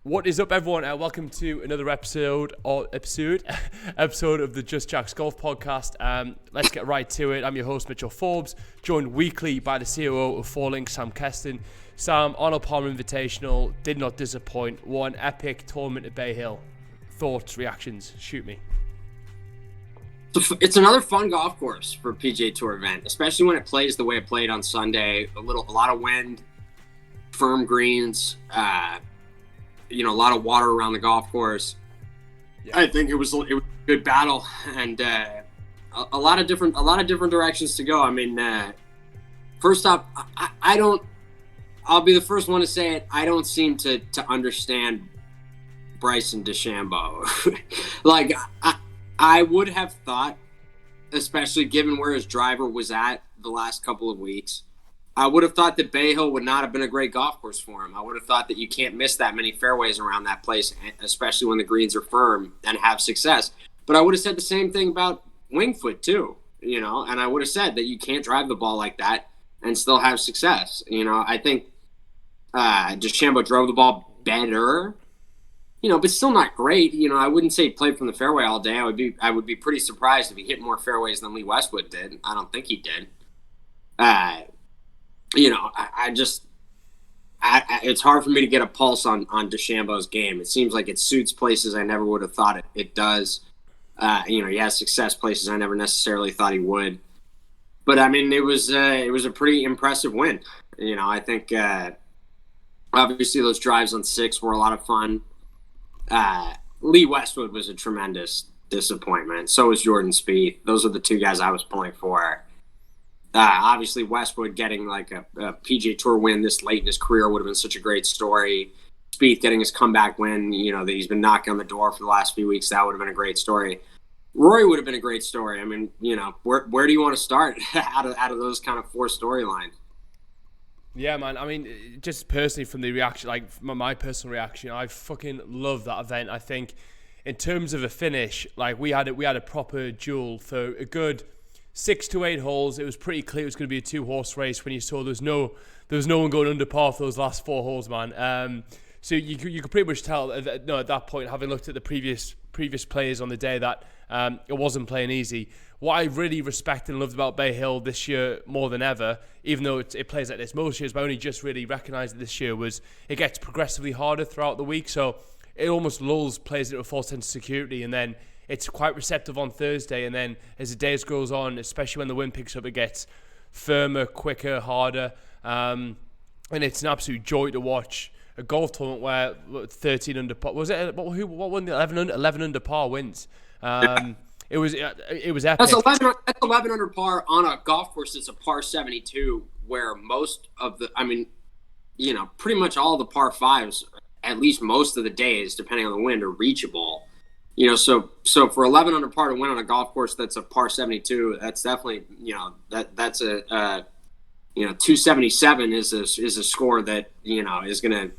What is up, everyone? Welcome to another episode of the Just Jacks Golf Podcast. Let's get right to it. I'm your host, Mitchell Forbes, joined weekly by the COO of Four Links, Sam Keston. Sam, Arnold Palmer Invitational did not disappoint. What an epic tournament at Bay Hill. Thoughts, reactions? Shoot me. It's another fun golf course for a PGA Tour event, especially when it plays the way it played on Sunday. A lot of wind, firm greens. A lot of water around the golf course. Yeah. I think it was a good battle, and a lot of different directions to go. I mean, first off, I'll be the first one to say it. I don't seem to understand Bryson DeChambeau. Like I would have thought, especially given where his driver was at the last couple of weeks, I would have thought that Bay Hill would not have been a great golf course for him. I would have thought that you can't miss that many fairways around that place, especially when the greens are firm and have success. But I would have said the same thing about Winged Foot too, and I would have said that you can't drive the ball like that and still have success. I think DeChambeau drove the ball better, but still not great. I wouldn't say he played from the fairway all day. I would be pretty surprised if he hit more fairways than Lee Westwood did. I don't think he did. It's hard for me to get a pulse on DeChambeau's game. It seems like it suits places I never would have thought it does. He has success places I never necessarily thought he would. But I mean, it was a pretty impressive win. I think obviously those drives on 6 were a lot of fun. Lee Westwood was a tremendous disappointment. So was Jordan Spieth. Those are the two guys I was pulling for. Obviously, Westwood getting like a PGA Tour win this late in his career would have been such a great story. Spieth getting his comeback win, that he's been knocking on the door for the last few weeks, that would have been a great story. Rory would have been a great story. I mean, where do you want to start out of those kind of 4 storylines? Yeah, man. I mean, just personally from the reaction, like my personal reaction, I fucking love that event. I think in terms of a finish, like we had a proper duel for a good 6 to 8 holes. It was pretty clear it was going to be a 2-horse race when you saw there was no one going under par for those last 4 holes, man. So you could pretty much tell at that point, having looked at the previous players on the day, that it wasn't playing easy. What I really respect and loved about Bay Hill this year more than ever, even though it plays like this most years, but I only just really recognised it this year, was it gets progressively harder throughout the week. So it almost lulls players into a false sense of security, and then it's quite receptive on Thursday, and then as the days goes on, especially when the wind picks up, it gets firmer, quicker, harder, and it's an absolute joy to watch a golf tournament where 13 under par, was it? What won the 11 under par wins? It was epic. That's 11 under par on a golf course that's a par 72, where most of pretty much all the par 5s, at least most of the days, depending on the wind, are reachable. So for 11 under par to win on a golf course that's a par 72, that's definitely, that's a 277 is a score that, is going to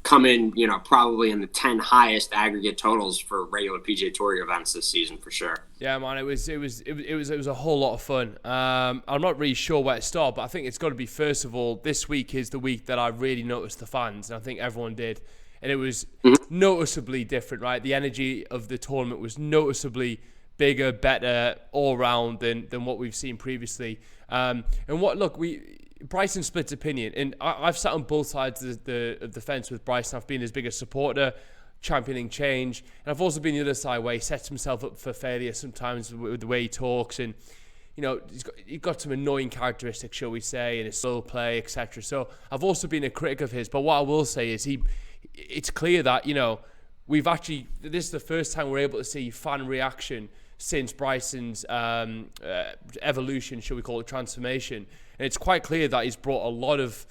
come in, probably in the 10 highest aggregate totals for regular PGA Tour events this season for sure. Yeah, man, it was a whole lot of fun. I'm not really sure where to start, but I think it's got to be, first of all, this week is the week that I really noticed the fans, and I think everyone did. And it was noticeably different, right? The energy of the tournament was noticeably bigger, better all round than what we've seen previously. Bryson splits opinion, and I've sat on both sides of the fence with Bryson. I've been his biggest supporter, championing change, and I've also been the other side where he sets himself up for failure sometimes with the way he talks, and he's got some annoying characteristics, shall we say, in his slow play, etc. So I've also been a critic of his, but what I will say is it's clear that, this is the first time we're able to see fan reaction since Bryson's evolution, shall we call it, transformation. And it's quite clear that he's brought a lot of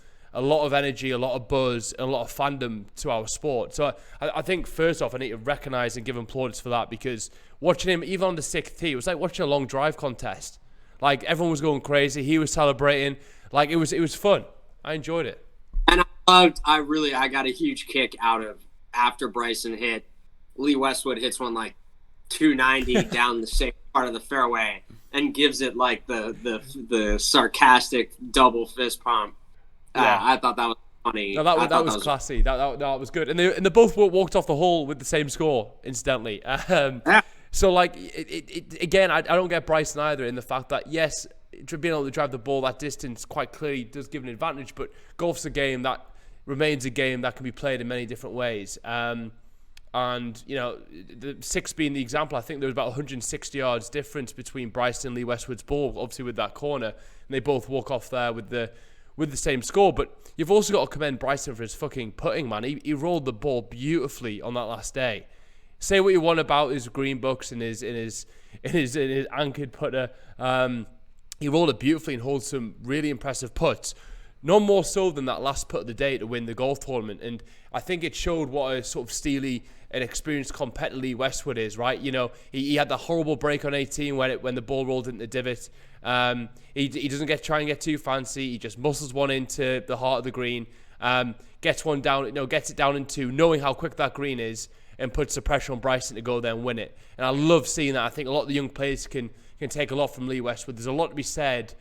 energy, a lot of buzz, and a lot of fandom to our sport. So I think, first off, I need to recognise and give him plaudits for that, because watching him, even on the 6th tee, it was like watching a long drive contest. Like, everyone was going crazy. He was celebrating. Like, it was fun. I enjoyed it. And I got a huge kick out of, after Bryson hit, Lee Westwood hits one like 290 down the same part of the fairway and gives it like the sarcastic double fist pump. I thought that was funny. No, that was classy. That was good. And they both walked off the hole with the same score, incidentally. Yeah. So, like, again, I don't get Bryson either in the fact that, yes, being able to drive the ball that distance quite clearly does give an advantage, but golf's a game that remains a game that can be played in many different ways. And, you know, the 6 being the example, I think there was about 160 yards difference between Bryson and Lee Westwood's ball, obviously with that corner, and they both walk off there with the same score. But you've also got to commend Bryson for his fucking putting, man. He rolled the ball beautifully on that last day. Say what you want about his green books and his anchored putter. He rolled it beautifully and holds some really impressive putts. None more so than that last putt of the day to win the golf tournament. And I think it showed what a sort of steely and experienced competitor Lee Westwood is, right? You know, he had the horrible break on 18 when the ball rolled into the divot. He doesn't try and get too fancy. He just muscles one into the heart of the green, gets one down, gets it down into knowing how quick that green is, and puts the pressure on Bryson to go there and win it. And I love seeing that. I think a lot of the young players can take a lot from Lee Westwood. There's a lot to be said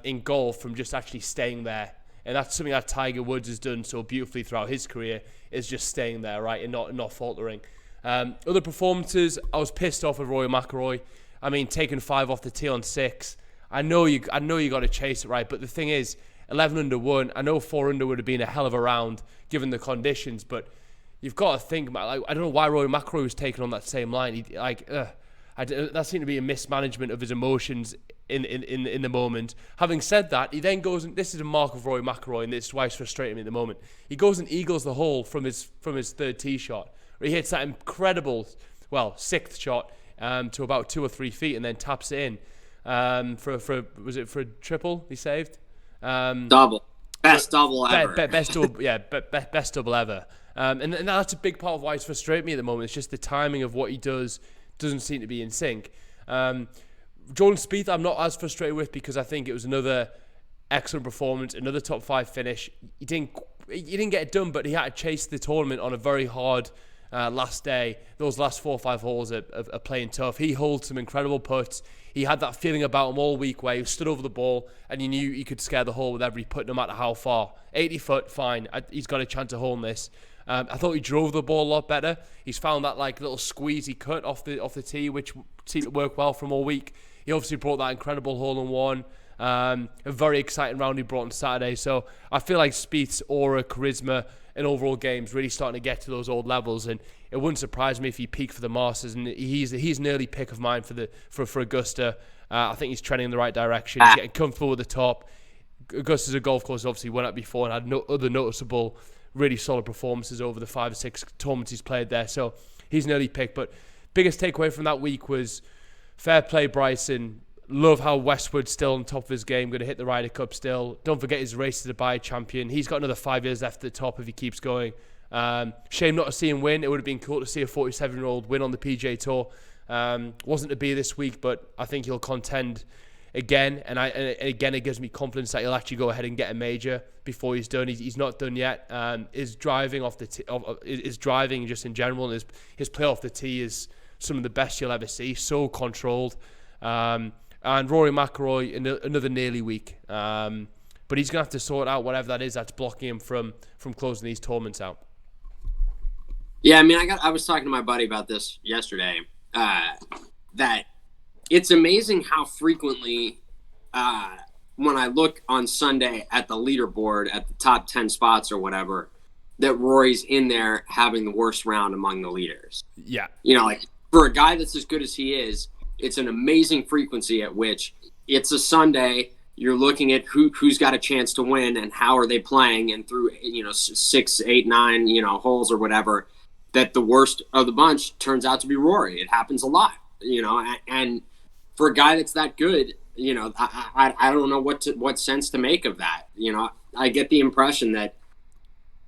in golf from just actually staying there. And that's something that Tiger Woods has done so beautifully throughout his career, is just staying there, right, and not faltering. Other performances, I was pissed off with Rory Mcelroy. I mean, taking 5 off the tee on 6. I know you got to chase it, right? But the thing is, 11 under 1. I know 4 under would have been a hell of a round given the conditions, but you've got to think about, like, I don't know why Rory Mcelroy was taken on that same line. That seemed to be a mismanagement of his emotions in the moment. Having said that, he then goes, and this is a mark of Rory Mcelroy, and this is why it's frustrating me at the moment. He goes and eagles the hole from his third tee shot, where he hits that incredible, 6th shot to about 2 or 3 feet, and then taps it in for a triple he saved? Double. Best double ever. Best double ever. And that's a big part of why it's frustrating me at the moment. It's just the timing of what he does doesn't seem to be in sync. Jordan Spieth, I'm not as frustrated with, because I think it was another excellent performance, another top 5 finish. He didn't get it done, but he had to chase the tournament on a very hard last day. Those last 4 or 5 holes are playing tough. He holds some incredible putts. He had that feeling about him all week where he stood over the ball and you knew he could scare the hole with every putt, no matter how far. 80 foot, fine. He's got a chance of holding this. I thought he drove the ball a lot better. He's found that like little squeezy cut off the tee, which seemed to work well for him all week. He obviously brought that incredible hole-in-one. A very exciting round he brought on Saturday. So I feel like Spieth's aura, charisma, and overall game's really starting to get to those old levels. And it wouldn't surprise me if he peaked for the Masters. And he's an early pick of mine for Augusta. I think he's trending in the right direction. He's getting comfortable with the top. Augusta's a golf course obviously went up before and had no other noticeable, really solid performances over the 5 or 6 tournaments he's played there. So he's an early pick. But biggest takeaway from that week was fair play, Bryson. Love how Westwood's still on top of his game, going to hit the Ryder Cup still. Don't forget his race to Dubai champion. He's got another 5 years left at the top if he keeps going. Shame not to see him win. It would have been cool to see a 47-year-old win on the PGA Tour. Wasn't to be this week, but I think he'll contend again. And again, it gives me confidence that he'll actually go ahead and get a major before he's done. He's not done yet. His driving his driving just in general, and his play off the tee is some of the best you'll ever see. So controlled. And Rory Mcelroy, another nearly week. But he's going to have to sort out whatever that is that's blocking him from closing these tournaments out. Yeah, I mean, I was talking to my buddy about this yesterday, that it's amazing how frequently when I look on Sunday at the leaderboard at the top 10 spots or whatever, that Rory's in there having the worst round among the leaders. Yeah. You know, like for a guy that's as good as he is, it's an amazing frequency at which it's a Sunday. You're looking at who's got a chance to win and how are they playing, and through 6, 8, 9 holes or whatever, that the worst of the bunch turns out to be Rory. It happens a lot, and for a guy that's that good, I don't know what sense to make of that. I get the impression that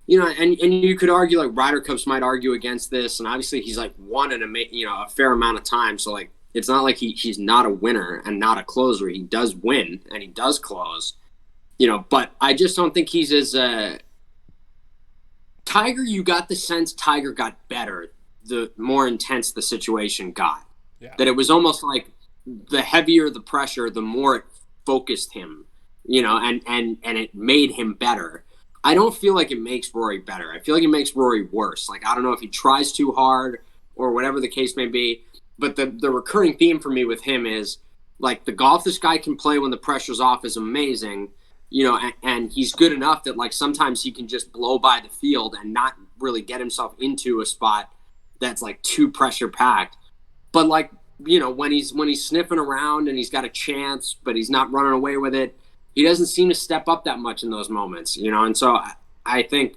and you could argue like Ryder Cups might argue against this, and obviously he's like won in a fair amount of time, so like. It's not like he's not a winner and not a closer. He does win and he does close, but I just don't think he's as Tiger. You got the sense Tiger got better the more intense the situation got. Yeah. That it was almost like the heavier the pressure, the more it focused him, and it made him better. I don't feel like it makes Rory better. I feel like it makes Rory worse. Like, I don't know if he tries too hard or whatever the case may be. But the recurring theme for me with him is, like, the golf this guy can play when the pressure's off is amazing, and he's good enough that, like, sometimes he can just blow by the field and not really get himself into a spot that's, like, too pressure-packed. But, like, when he's sniffing around and he's got a chance, but he's not running away with it, he doesn't seem to step up that much in those moments, And so I think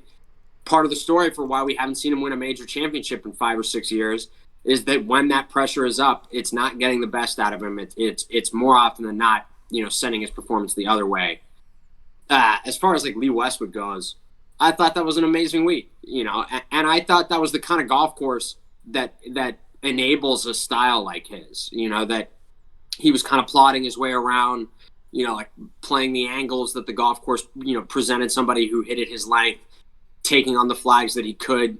part of the story for why we haven't seen him win a major championship in 5 or 6 years is that when that pressure is up, it's not getting the best out of him. It's more often than not, sending his performance the other way. As far as, like, Lee Westwood goes, I thought that was an amazing week, and I thought that was the kind of golf course that enables a style like his, that he was kind of plodding his way around, like playing the angles that the golf course, presented somebody who hit it his length, taking on the flags that he could,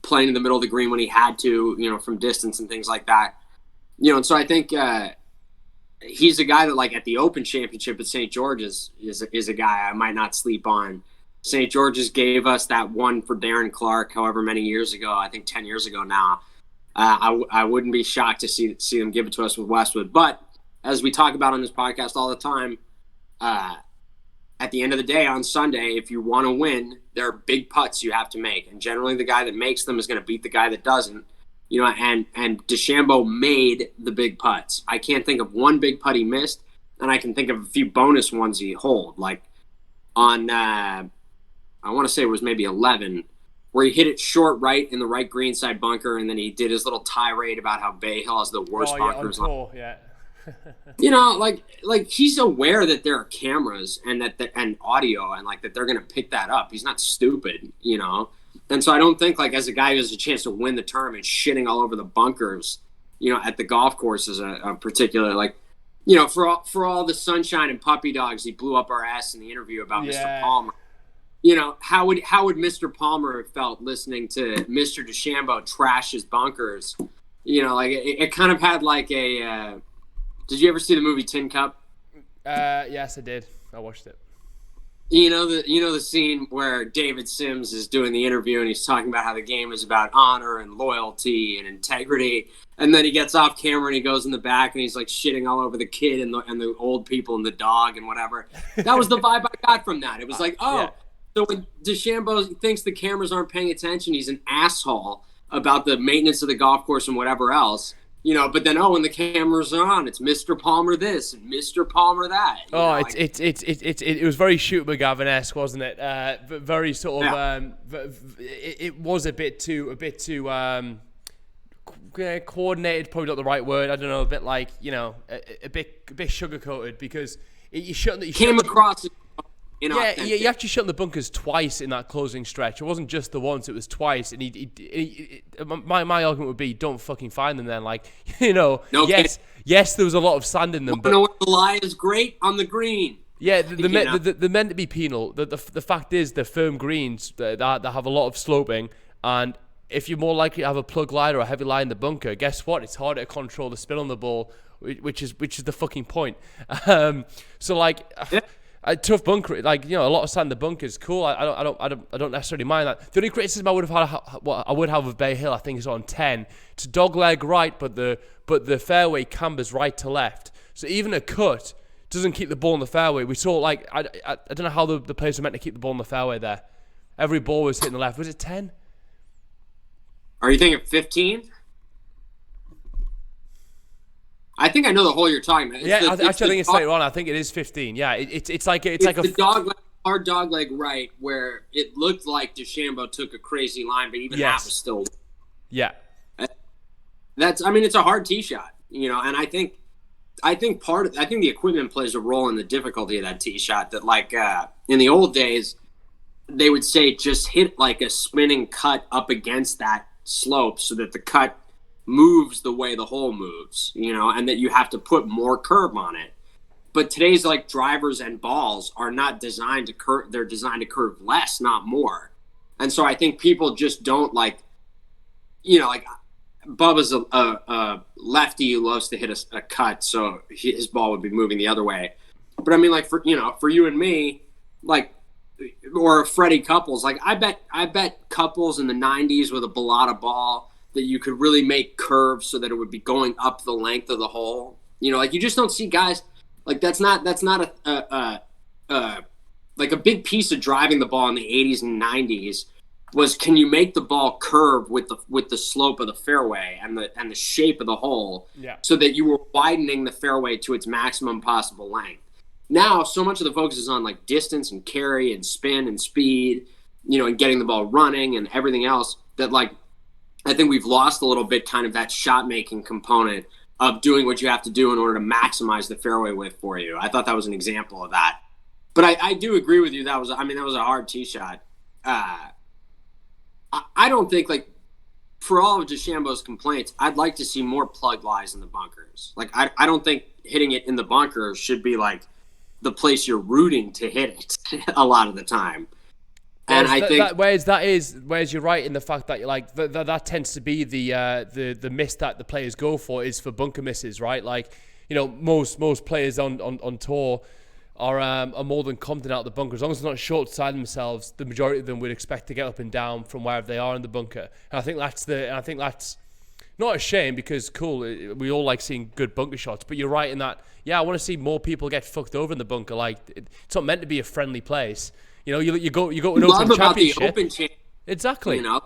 playing in the middle of the green when he had to, from distance and things like that. And so I think he's a guy that, like, at the Open Championship at St. George's is a guy I might not sleep on. St. George's gave us that one for Darren Clark however many years ago, I think 10 years ago now. I wouldn't be shocked to see them give it to us with Westwood. But as we talk about on this podcast all the time, at the end of the day on Sunday, if you want to win, there are big putts you have to make. And generally the guy that makes them is going to beat the guy that doesn't. And DeChambeau made the big putts. I can't think of one big putt he missed, and I can think of a few bonus ones he holed. Like on, I want to say it was maybe 11, where he hit it short right in the right greenside bunker, and then he did his little tirade about how Bay Hill has the worst bunkers. On tour, yeah. Like he's aware that there are cameras and and audio, and, like, that they're going to pick that up. He's not stupid, And so I don't think, like, as a guy who has a chance to win the tournament, shitting all over the bunkers, at the golf course is a particular, like, for all the sunshine and puppy dogs he blew up our ass in the interview about Mr. Palmer. How would Mr. Palmer have felt listening to Mr. DeChambeau trash his bunkers? Like it kind of had like a. Did you ever see the movie Tin Cup? Yes, I did. I watched it. The scene where David Sims is doing the interview and he's talking about how the game is about honor and loyalty and integrity, and then he gets off camera and he goes in the back and he's, like, shitting all over the kid and the old people and the dog and whatever. That was the vibe I got from that. It was like, yeah. So when DeChambeau thinks the cameras aren't paying attention, he's an asshole about the maintenance of the golf course and whatever else. But then, when the cameras are on, it's Mr. Palmer this and Mr. Palmer that. It was very Shoot McGavin-esque, wasn't it? Very sort of. It was a bit too coordinated. Probably not the right word. I don't know. A bit like a bit sugar coated, because you came across. You actually shut the bunkers twice in that closing stretch. It wasn't just the once; it was twice. And my argument would be, don't fucking find them then. Like, yes, there was a lot of sand in them. But know what the lie is great on the green. Yeah, they're meant to be penal. The fact is, they're firm greens that have a lot of sloping, and if you're more likely to have a plug lie or a heavy lie in the bunker, guess what? It's harder to control the spin on the ball, which is the fucking point. So, like. Yeah. A tough bunker, a lot of sand in the bunkers, cool. I don't necessarily mind that. The only criticism I would have of Bay Hill, I think, is on 10. It's dogleg right, but the fairway cambers right to left. So even a cut doesn't keep the ball in the fairway. We saw, like, I don't know how the players were meant to keep the ball in the fairway there. Every ball was hitting the left. Was it 10? Are you thinking 15? I think I know the hole you're talking about. I think it's later on. I think it is 15. Yeah, it's like a hard dog leg right, where it looked like DeChambeau took a crazy line, but even that was still. Yeah. It's a hard tee shot, and I think the equipment plays a role in the difficulty of that tee shot. That, like, in the old days, they would say just hit like a spinning cut up against that slope so that the cut moves the way the hole moves, and that you have to put more curve on it. But today's, like, drivers and balls are not designed to curve. They're designed to curve less, not more. And so I think people just don't, like Bubba's a lefty who loves to hit a cut, so his ball would be moving the other way. But I mean, like, for you and me, like, or Freddie Couples. Like I bet Couples in the 90s with a Bellata ball that you could really make curves so that it would be going up the length of the hole. You know, like you just don't see guys like that's not like a big piece of driving the ball in the 80s and 90s was, can you make the ball curve with the slope of the fairway and the shape of the hole, so that you were widening the fairway to its maximum possible length. Now, so much of the focus is on like distance and carry and spin and speed, you know, and getting the ball running and everything else, that like I think we've lost a little bit kind of that shot making component of doing what you have to do in order to maximize the fairway width for you. I thought that was an example of that. But I do agree with you. That was a hard tee shot. I don't think, like, for all of DeChambeau's complaints, I'd like to see more plug lies in the bunkers. Like, I don't think hitting it in the bunker should be like the place you're rooting to hit it a lot of the time. And whereas you're right in the fact that like that tends to be the miss that the players go for is for bunker misses, right? Like, you know, most players on tour are more than confident out of the bunker. As long as they're not short-siding themselves, the majority of them would expect to get up and down from wherever they are in the bunker. And I think that's not a shame, because cool, we all like seeing good bunker shots. But you're right in that, yeah, I want to see more people get fucked over in the bunker. Like, it's not meant to be a friendly place. You know, you go to an Open Championship. The Open Exactly. You know,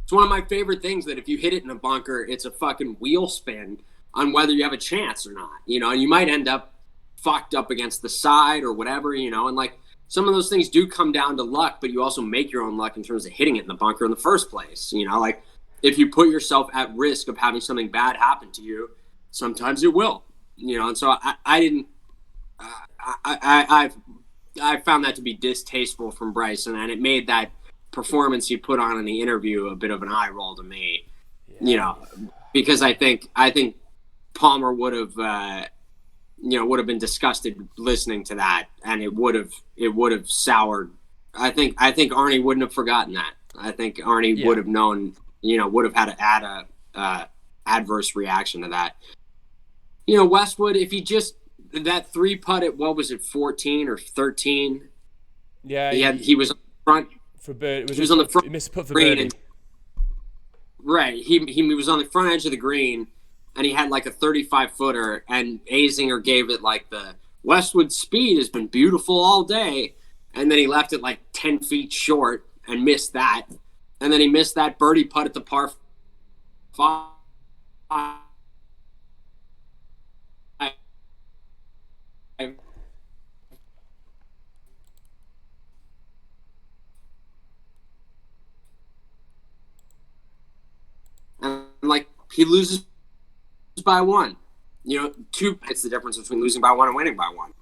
it's one of my favorite things that if you hit it in a bunker, it's a fucking wheel spin on whether you have a chance or not. You know, and you might end up fucked up against the side or whatever, you know, and like some of those things do come down to luck, but you also make your own luck in terms of hitting it in the bunker in the first place. You know, like if you put yourself at risk of having something bad happen to you, sometimes it will, you know. And so I found that to be distasteful from Bryson, and it made that performance he put on in the interview a bit of an eye roll to me, you know, because I think Palmer would have been disgusted listening to that, and it would have soured. I think Arnie wouldn't have forgotten that. I think Arnie would have known, you know, would have had to add a adverse reaction to that. You know, Westwood, if he just that 3-putt at, what was it, 14 or 13? Yeah, he was on the front for bird. He was on the front. He missed a putt for green birdie. Right, he was on the front edge of the green, and he had like a 35-footer, and Azinger gave it like the Westwood speed has been beautiful all day, and then he left it like 10 feet short and missed that, and then he missed that birdie putt at the par 5. And like he loses by one, you know, 2. It's the difference between losing by one and winning by one.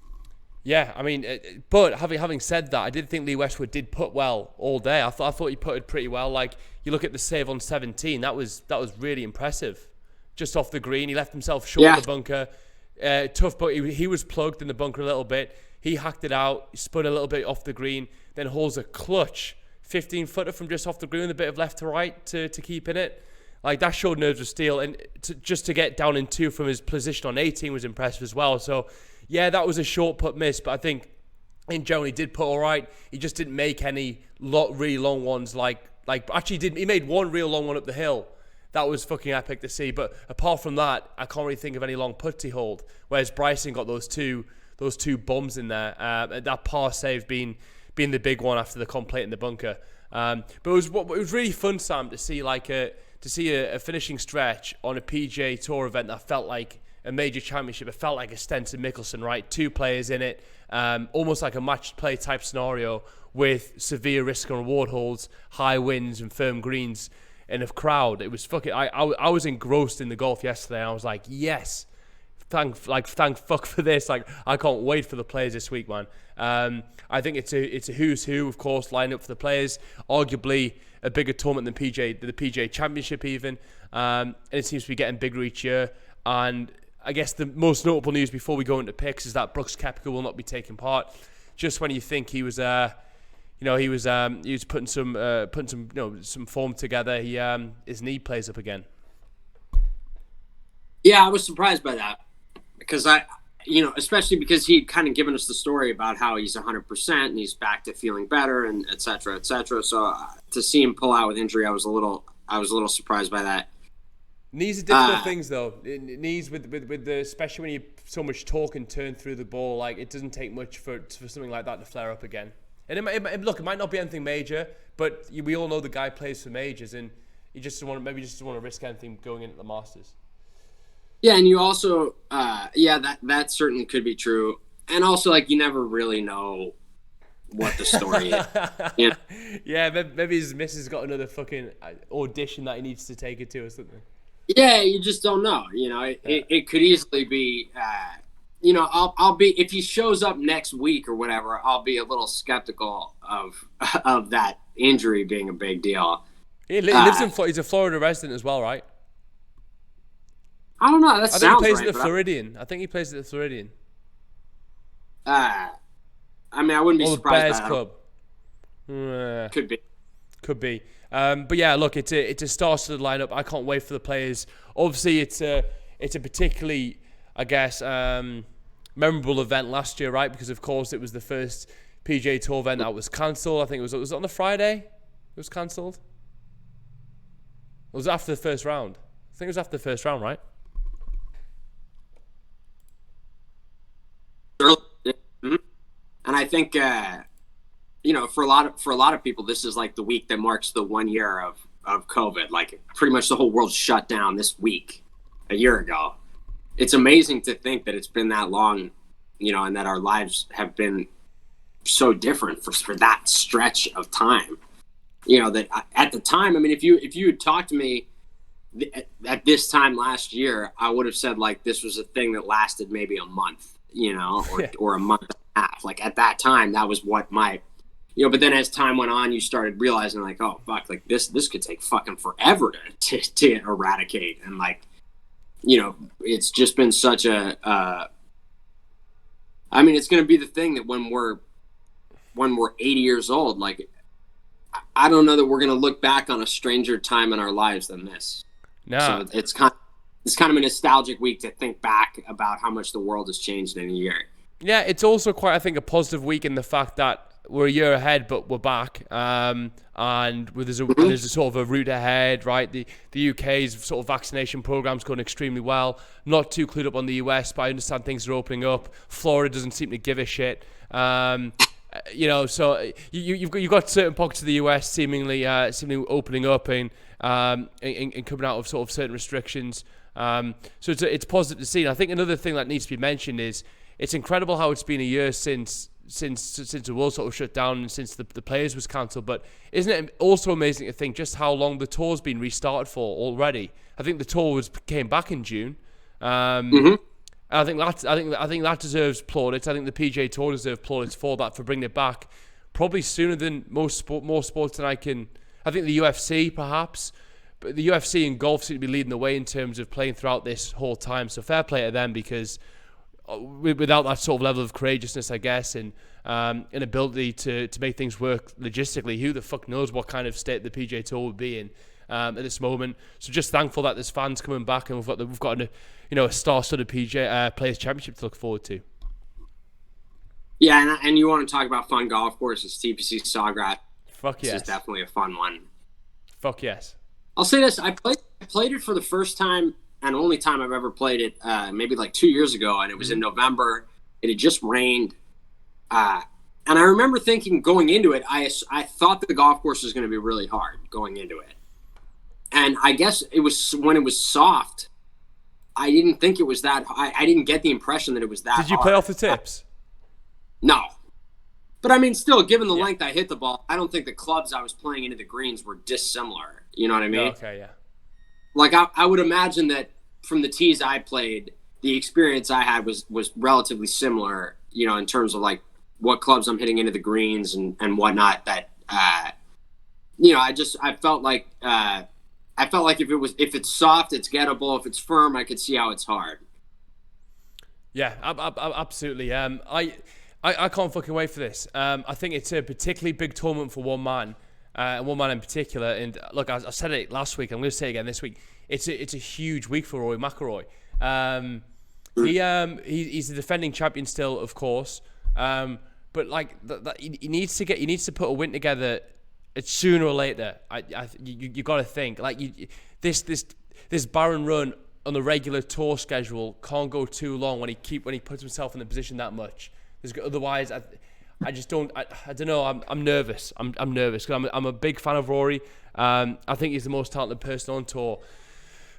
Yeah, I mean, but having said that, I did think Lee Westwood did putt well all day. I thought he putted pretty well. Like, you look at the save on 17, that was really impressive. Just off the green, he left himself short of the bunker. Tough, but he was plugged in the bunker a little bit. He hacked it out, spun a little bit off the green, then holds a clutch 15-footer from just off the green with a bit of left to right to keep in it. Like, that showed nerves of steel, and just to get down in 2 from his position on 18 was impressive as well. So, yeah, that was a short putt miss, but I think in general he did put all right. He just didn't make any really long ones. He made one real long one up the hill. That was fucking epic to see. But apart from that, I can't really think of any long putts he hold. Whereas Bryson got those two bombs in there. That par save being the big one after the complete in the bunker. But it was really fun, Sam, to see a finishing stretch on a PGA Tour event that felt like a major championship. It felt like a Stenson Mickelson, right? 2 players in it, almost like a match play type scenario with severe risk and reward holes, high winds and firm greens, and a crowd. It was fucking. I was engrossed in the golf yesterday. I was like, yes, thank fuck for this. Like, I can't wait for the players this week, man. I think it's a who's who, of course, lined up for the players. Arguably a bigger tournament than the PGA Championship even, and it seems to be getting bigger each year. And I guess the most notable news before we go into picks is that Brooks Koepka will not be taking part. Just when you think he was putting some form together, his knee plays up again. Yeah, I was surprised by that because especially because he'd kind of given us the story about how he's 100% and he's back to feeling better and et cetera, et cetera. So to see him pull out with injury, I was a little surprised by that. Knees are difficult things, though. Knees with the, especially when you so much talk and turn through the ball, like it doesn't take much for something like that to flare up again. And it might not be anything major, but we all know the guy plays for majors, and you just don't want to risk anything going into the Masters. Yeah, and you also, that certainly could be true. And also, like, you never really know what the story is. Yeah. Yeah, maybe his missus got another fucking audition that he needs to take it to or something. Yeah, you just don't know. It could easily be, I'll be, if he shows up next week or whatever, I'll be a little skeptical of that injury being a big deal. He lives in Florida. He's a Florida resident as well, right? I don't know. I think he plays at the Floridian. I think he plays at the Floridian. I wouldn't be surprised. Bears Club. Could be. But yeah, look, it's a star-studded lineup. I can't wait for the players. Obviously, it's a particularly, I guess, memorable event last year, right? Because of course it was the first PGA Tour event that was cancelled. I think was it on the Friday? It was cancelled. It was after the first round. I think it was after the first round, right? And I think for a lot of people, this is like the week that marks the 1 year of COVID. Like pretty much the whole world shut down this week, a year ago. It's amazing to think that it's been that long, and that our lives have been so different for that stretch of time. That at the time, I mean, if you had talked to me at this time last year, I would have said like this was a thing that lasted maybe a month, or a month and a half. Like at that time, that was what my, but then as time went on, you started realizing like, oh fuck, like this could take fucking forever to eradicate. And like, it's just been such a, it's going to be the thing that when we're 80 years old, like, I don't know that we're going to look back on a stranger time in our lives than this. No. So it's kind of a nostalgic week to think back about how much the world has changed in a year. Yeah, it's also quite, I think, a positive week in the fact that we're a year ahead, but we're back. And there's a sort of a route ahead, right? The UK's sort of vaccination program's going extremely well. Not too clued up on the US, but I understand things are opening up. Florida doesn't seem to give a shit. So you've got certain pockets of the US seemingly opening up and coming out of sort of certain restrictions. So it's positive to see. And I think another thing that needs to be mentioned is it's incredible how it's been a year since the world sort of shut down and since the players was cancelled. But isn't it also amazing to think just how long the tour's been restarted for already? I think the tour came back in June. I think that deserves plaudits. I think the PGA Tour deserves plaudits for that, for bringing it back probably sooner than more sports than I think the UFC perhaps, but the UFC and golf seem to be leading the way in terms of playing throughout this whole time. So fair play to them, because without that sort of level of courageousness, I guess, and an ability to make things work logistically, who the fuck knows what kind of state the PGA Tour would be in at this moment. So just thankful that there's fans coming back, and we've got a star-studded PGA Players Championship to look forward to. Yeah, and you want to talk about fun golf courses, TPC Sawgrass. Fuck yes. This is definitely a fun one. Fuck yes. I'll say this: I played it for the first time and only time I've ever played it, maybe like 2 years ago, and it was in November. It had just rained, and I remember thinking going into it, I thought the golf course was going to be really hard going into it, and I guess it was when it was soft. I didn't think it was that. I didn't get the impression that it was that. Did you hard. play off the tips? No. But I mean, still, given the length I hit the ball, I don't think the clubs I was playing into the greens were dissimilar. You know what I mean? Okay, yeah. Like, I would imagine that from the tees I played, the experience I had was relatively similar, in terms of, like, what clubs I'm hitting into the greens and whatnot. That, I felt like if it's soft, it's gettable. If it's firm, I could see how it's hard. Yeah, absolutely. I can't fucking wait for this. I think it's a particularly big tournament for one man, and one man in particular. And look, I said it last week. I'm going to say it again this week. It's a huge week for Rory Mcelroy. He's the defending champion still, of course. But like he needs to put a win together. It's sooner or later. You got to think like this barren run on the regular tour schedule can't go too long when he puts himself in the position that much. Otherwise, I just don't. I don't know. I'm nervous. I'm nervous because I'm a big fan of Rory. I think he's the most talented person on tour.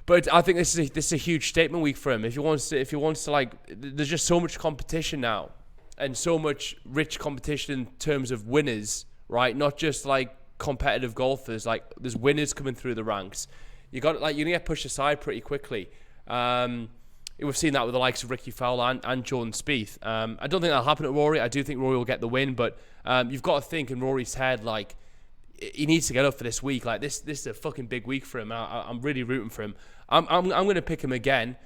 But I think this is a huge statement week for him. If he wants to like, there's just so much competition now, and so much rich competition in terms of winners, right? Not just like competitive golfers. Like there's winners coming through the ranks. You're gonna get pushed aside pretty quickly. We've seen that with the likes of Ricky Fowler and Jordan Spieth. I don't think that'll happen to Rory. I do think Rory will get the win, but you've got to think in Rory's head like he needs to get up for this week. Like this is a fucking big week for him. I'm really rooting for him. I'm going to pick him again.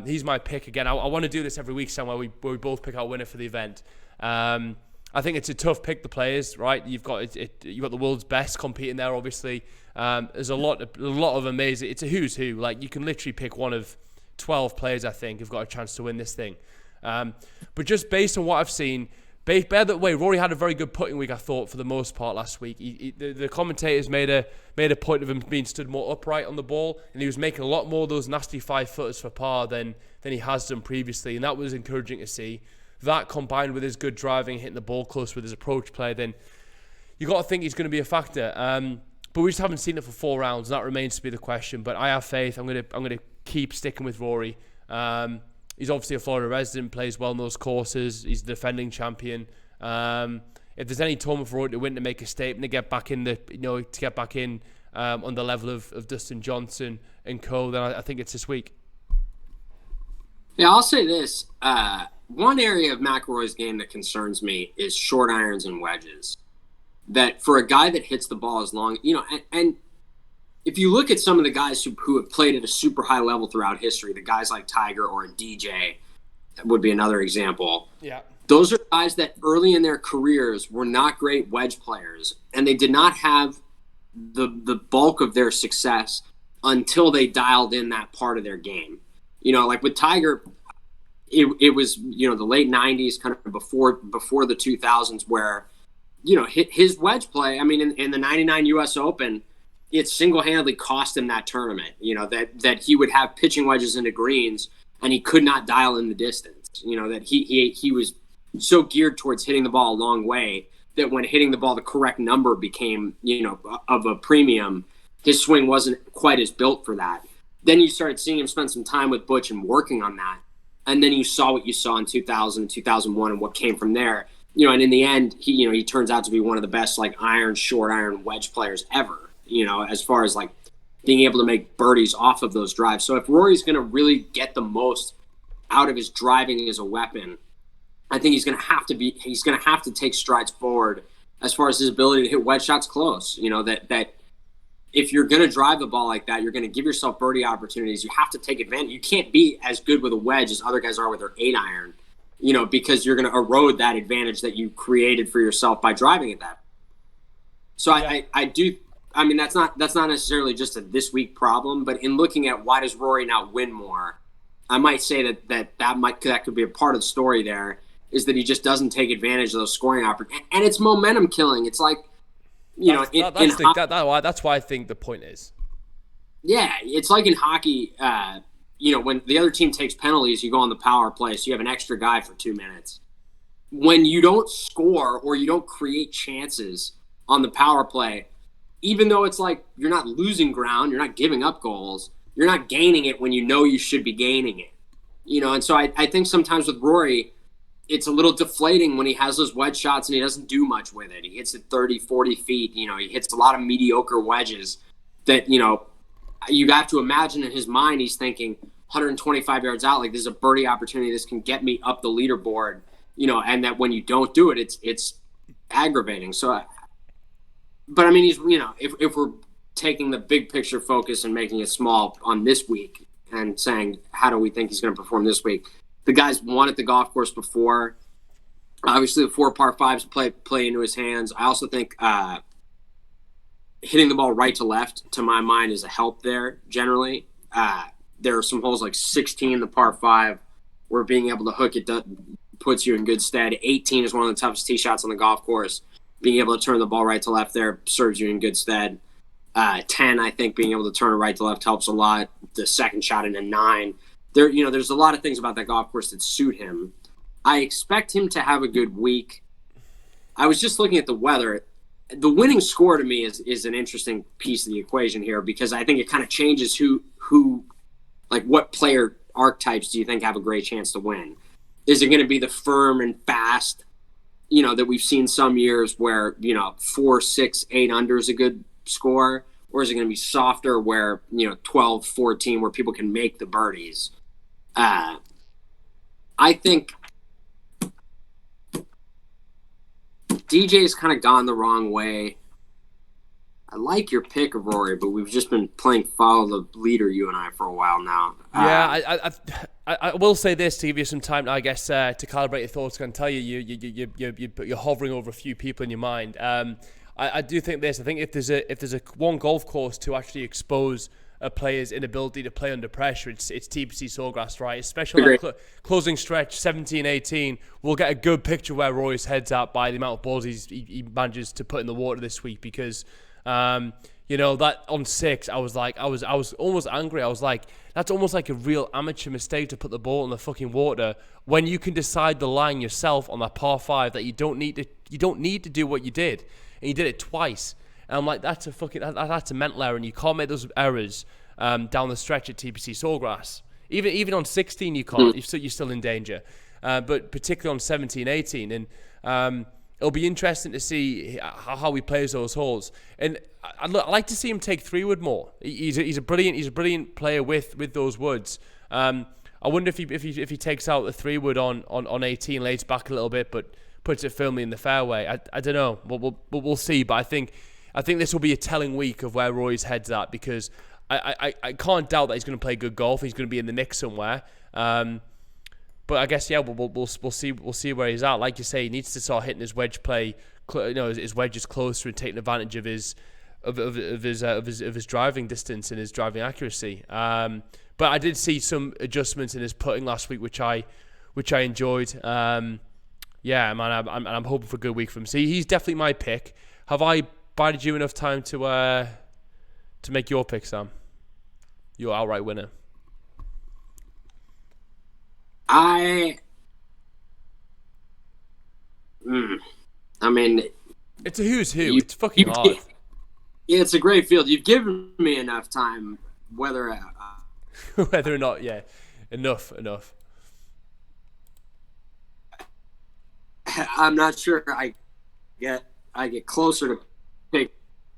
He's my pick again. I want to do this every week somewhere where we both pick our winner for the event. I think it's a tough pick, the players, right? You've got the world's best competing there, obviously. There's a lot of amazing. It's a who's who. Like you can literally pick one of 12 players, I think, who've got a chance to win this thing. But just based on what I've seen, by the way, Rory had a very good putting week, I thought, for the most part last week. The commentators made a point of him being stood more upright on the ball, and he was making a lot more of those nasty 5-footers for par than he has done previously, and that was encouraging to see. That combined with his good driving, hitting the ball close with his approach play, then you got to think he's going to be a factor. But we just haven't seen it for 4 rounds, and that remains to be the question. But I have faith. I'm gonna keep sticking with Rory. He's obviously a Florida resident, plays well in those courses. He's the defending champion. If there's any tournament for Rory to win, to make a statement, to get back in on the level of Dustin Johnson and co, then I think it's this week. Yeah, I'll say this. One area of McIlroy's game that concerns me is short irons and wedges. That for a guy that hits the ball as long, and if you look at some of the guys who have played at a super high level throughout history, the guys like Tiger or DJ would be another example. Yeah. Those are guys that early in their careers were not great wedge players, and they did not have the bulk of their success until they dialed in that part of their game. Like with Tiger, it was, the late 90s, kind of before the 2000s, where, his wedge play, I mean, in the 99 U.S. Open, it single-handedly cost him that tournament, that he would have pitching wedges into greens and he could not dial in the distance, that he was so geared towards hitting the ball a long way that when hitting the ball the correct number became, of a premium, his swing wasn't quite as built for that. Then you started seeing him spend some time with Butch and working on that. And then you saw what you saw in 2000, 2001 and what came from there. And in the end, he turns out to be one of the best, like, short iron wedge players ever, as far as, like, being able to make birdies off of those drives. So if Rory's going to really get the most out of his driving as a weapon, I think he's going to have to take strides forward as far as his ability to hit wedge shots close. That if you're going to drive the ball like that, you're going to give yourself birdie opportunities. You have to take advantage. You can't be as good with a wedge as other guys are with their 8-iron, because you're going to erode that advantage that you created for yourself by driving at that. So yeah. I mean, that's not necessarily just a this week problem, but in looking at why does Rory not win more, I might say that could be a part of the story there, is that he just doesn't take advantage of those scoring opportunities. And it's momentum killing. It's like, that's why I think the point is. Yeah, it's like in hockey, when the other team takes penalties, you go on the power play, so you have an extra guy for 2 minutes. When you don't score or you don't create chances on the power play, even though it's like you're not losing ground, you're not giving up goals, you're not gaining it when you know you should be gaining it. And so I think sometimes with Rory, it's a little deflating when he has those wedge shots and he doesn't do much with it. He hits it 30, 40 feet. He hits a lot of mediocre wedges that, you have to imagine in his mind he's thinking 125 yards out, like, this is a birdie opportunity. This can get me up the leaderboard, and that when you don't do it, it's aggravating. So, but I mean, he's, if we're taking the big picture focus and making it small on this week and saying, how do we think he's going to perform this week? The guy's won at the golf course before. Obviously, the 4 par 5s play into his hands. I also think hitting the ball right to left, to my mind, is a help there generally. There are some holes like 16, the par 5, where being able to hook it puts you in good stead. 18 is one of the toughest tee shots on the golf course. Being able to turn the ball right to left there serves you in good stead. 10, I think being able to turn it right to left helps a lot. The second shot in a 9. There's a lot of things about that golf course that suit him. I expect him to have a good week. I was just looking at the weather. The winning score to me is an interesting piece of the equation here, because I think it kind of changes who like what player archetypes do you think have a great chance to win? Is it going to be the firm and fast, that we've seen some years where, 4, 6, 8 under is a good score? Or is it going to be softer where, 12, 14, where people can make the birdies? I think DJ's kind of gone the wrong way. I like your pick of Rory, but we've just been playing follow the leader, you and I, for a while now. Yeah, I will say this to give you some time, I guess, to calibrate your thoughts. I can tell you're hovering over a few people in your mind. I do think this. I think if there's a one golf course to actually expose a player's inability to play under pressure, it's TPC Sawgrass, right? Especially on that closing stretch, 17, 18. We'll get a good picture where Rory's head's at by the amount of balls he manages to put in the water this week, because that on 6, I was almost angry. I was like, that's almost like a real amateur mistake to put the ball in the fucking water when you can decide the line yourself on that par 5 that you don't need to do what you did, and you did it twice. And I'm like, that's a mental error, and you can't make those errors down the stretch at TPC Sawgrass. Even on 16, you can't. You're still in danger. But particularly on 17, 18, and it'll be interesting to see how he plays those holes. And I'd like to see him take 3-wood more. He's a brilliant player with those woods. I wonder if he takes out the 3-wood on 18, lays back a little bit, but puts it firmly in the fairway. I don't know. We'll see. But I think this will be a telling week of where Rory's head's at, because I can't doubt that he's going to play good golf. He's going to be in the mix somewhere. But I guess, we'll see where he's at. Like you say, he needs to start hitting his wedge play, his wedges closer, and taking advantage of his driving distance and his driving accuracy. But I did see some adjustments in his putting last week, which I enjoyed. I'm hoping for a good week from him. See, he's definitely my pick. Have I bided you enough time to make your pick, Sam? Your outright winner. I mean, it's a who's who. It's fucking hard. Yeah, it's a great field. You've given me enough time, whether or not. Yeah, enough. I'm not sure. I get closer to pick.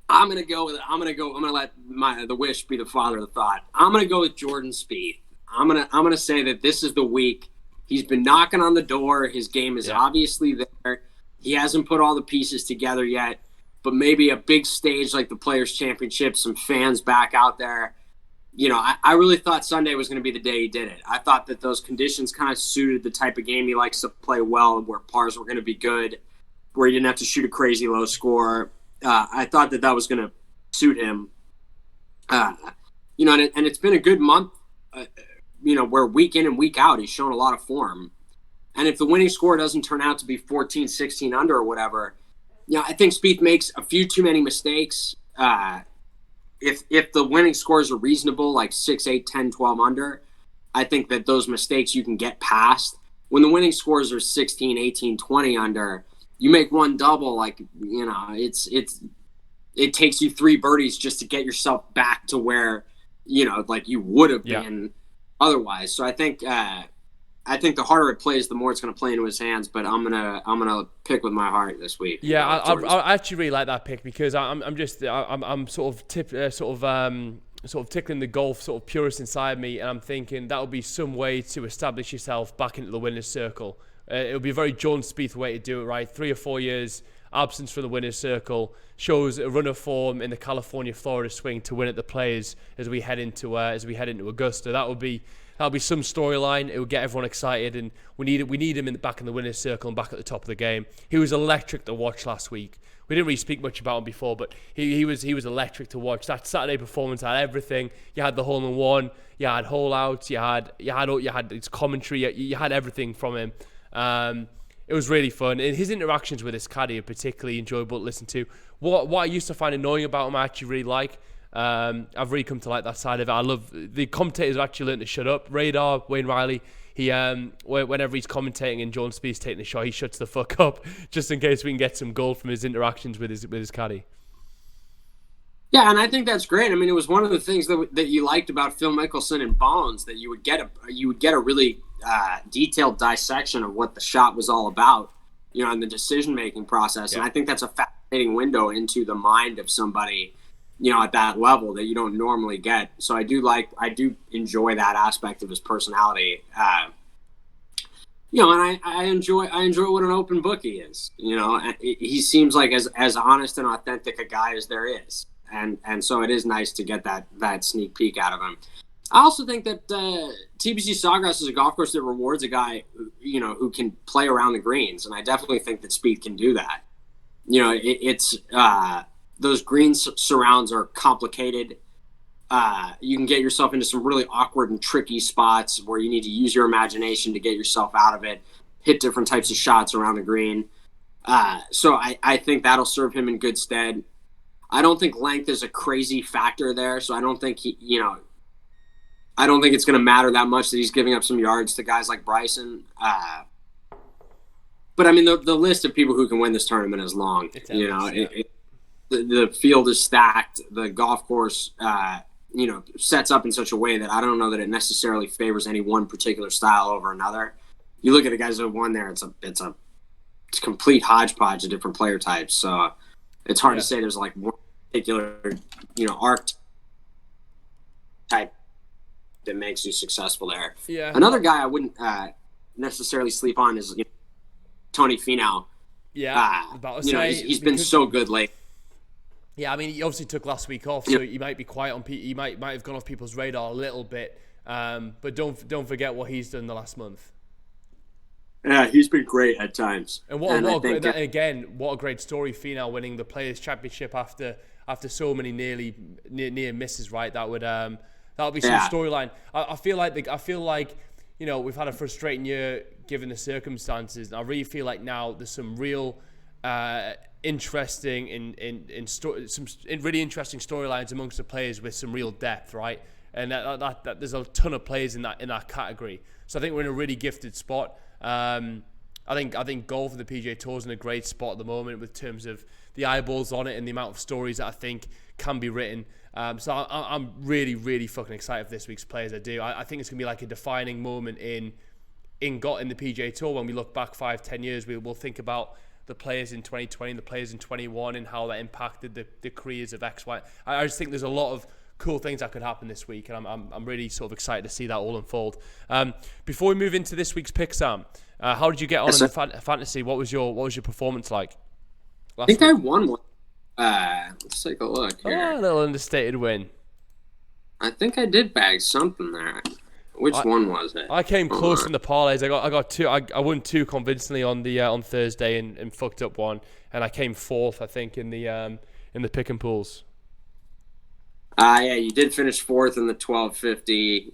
I'm gonna let the wish be the father of the thought. I'm gonna go with Jordan Spieth. I'm gonna say that this is the week. He's been knocking on the door. His game is obviously there. He hasn't put all the pieces together yet, but maybe a big stage like the Players Championship, some fans back out there. I really thought Sunday was going to be the day he did it. I thought that those conditions kind of suited the type of game he likes to play well, where pars were going to be good, where he didn't have to shoot a crazy low score. I thought that was going to suit him. And it's been a good month. Where week in and week out, he's shown a lot of form. And if the winning score doesn't turn out to be 14, 16 under or whatever, I think Spieth makes a few too many mistakes. If the winning scores are reasonable, like 6, 8, 10, 12 under, I think that those mistakes you can get past. When the winning scores are 16, 18, 20 under, you make one double, it takes you 3 birdies just to get yourself back to where, you would have been otherwise. So I think the harder it plays, the more it's going to play into his hands. But I'm gonna pick with my heart this week. Yeah, I actually really like that pick, because I'm sort of tickling the golf sort of purist inside me, and I'm thinking that would be some way to establish yourself back into the winner's circle. It would be a very Jordan Spieth way to do it, right? 3 or 4 years absence from the winner's circle shows a run of form in the California, Florida swing to win at the Players as we head into Augusta. That'll be some storyline. It will get everyone excited, and we need him back in the winner's circle and back at the top of the game. He was electric to watch last week. we didn't really speak much about him before, but he was electric to watch. That Saturday performance had everything. You had the hole in one, you had hole outs, you had his commentary, you had everything from him. It was really fun, and his interactions with his caddy are particularly enjoyable to listen to. What I used to find annoying about him, I actually really like. I've really come to like that side of it. I love the commentators have actually learned to shut up. Radar, Wayne Riley, he whenever he's commentating and Jordan Spieth's taking a shot, he shuts the fuck up just in case we can get some gold from his interactions with his caddy. Yeah, and I think that's great. I mean, it was one of the things that you liked about Phil Mickelson and Bones, that you would get a really detailed dissection of what the shot was all about, in the decision making process. Yeah. And I think that's a fascinating window into the mind of somebody, at that level that you don't normally get. So I do enjoy that aspect of his personality. And I enjoy what an open book he is. He seems like as honest and authentic a guy as there is. And so it is nice to get that sneak peek out of him. I also think that TPC Sawgrass is a golf course that rewards a guy who can play around the greens, and I definitely think that Spieth can do that. It's those green surrounds are complicated. You can get yourself into some really awkward and tricky spots where you need to use your imagination to get yourself out of it, hit different types of shots around the green. So I think that'll serve him in good stead. I don't think length is a crazy factor there, so I don't think I don't think it's going to matter that much that he's giving up some yards to guys like Bryson. But I mean, the list of people who can win this tournament is long. The field is stacked. The golf course, sets up in such a way that I don't know that it necessarily favors any one particular style over another. You look at the guys who have won there; it's a complete hodgepodge of different player types. So it's hard to say there's like one particular, archetype that makes you successful there. Yeah. Another guy I wouldn't necessarily sleep on is Tony Fenow. Yeah. He's been so good lately. Yeah, I mean, he obviously took last week off, so he might be quiet on. He might have gone off people's radar a little bit. But don't forget what he's done the last month. Yeah, he's been great at times. And what a great story, Fenow winning the Players' Championship after so many near misses. Right, that would be some storyline. I feel like we've had a frustrating year given the circumstances, and I really feel like now there's some real interesting really interesting storylines amongst the players with some real depth, right? And that there's a ton of players in that category. So I think we're in a really gifted spot. I think golf and the PGA Tour is in a great spot at the moment with terms of the eyeballs on it and the amount of stories that I think can be written. So I'm really, really fucking excited for this week's Players. I do. I think it's gonna be like a defining moment in the PGA Tour. When we look back 5-10 years, we'll think about the players in 2020 and the players in 21 and how that impacted the careers of X, Y. I just think there's a lot of cool things that could happen this week, and I'm really sort of excited to see that all unfold. Before we move into this week's pick, Sam, how did you get on in the fantasy? What was your performance like? I think I won one. Let's take a look here. Oh, a little understated win. I think I did bag something there. Which one was it? I came close in the parlays. I got two. I won two convincingly on Thursday and fucked up one, and I came fourth, I think, in the pick and pools. Yeah, you did finish fourth in the 1250.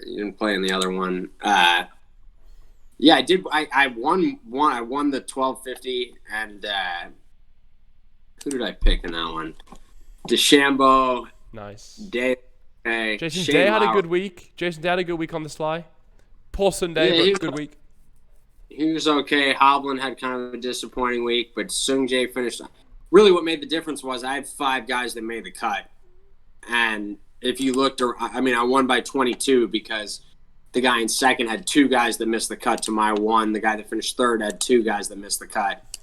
You didn't play in the other one. Yeah, I did. I won one. I won the 1250, and who did I pick in that one? DeChambeau. Nice. Day. Jason Day had a good week. Jason Day had a good week on the sly. Poor Sunday, but good week. He was okay. Hovland had kind of a disappointing week, but Sung Jae finished. Really, what made the difference was I had 5 guys that made the cut. And if you looked, I won by 22 because the guy in second had 2 guys that missed the cut to my 1. The guy that finished third had 2 guys that missed the cut.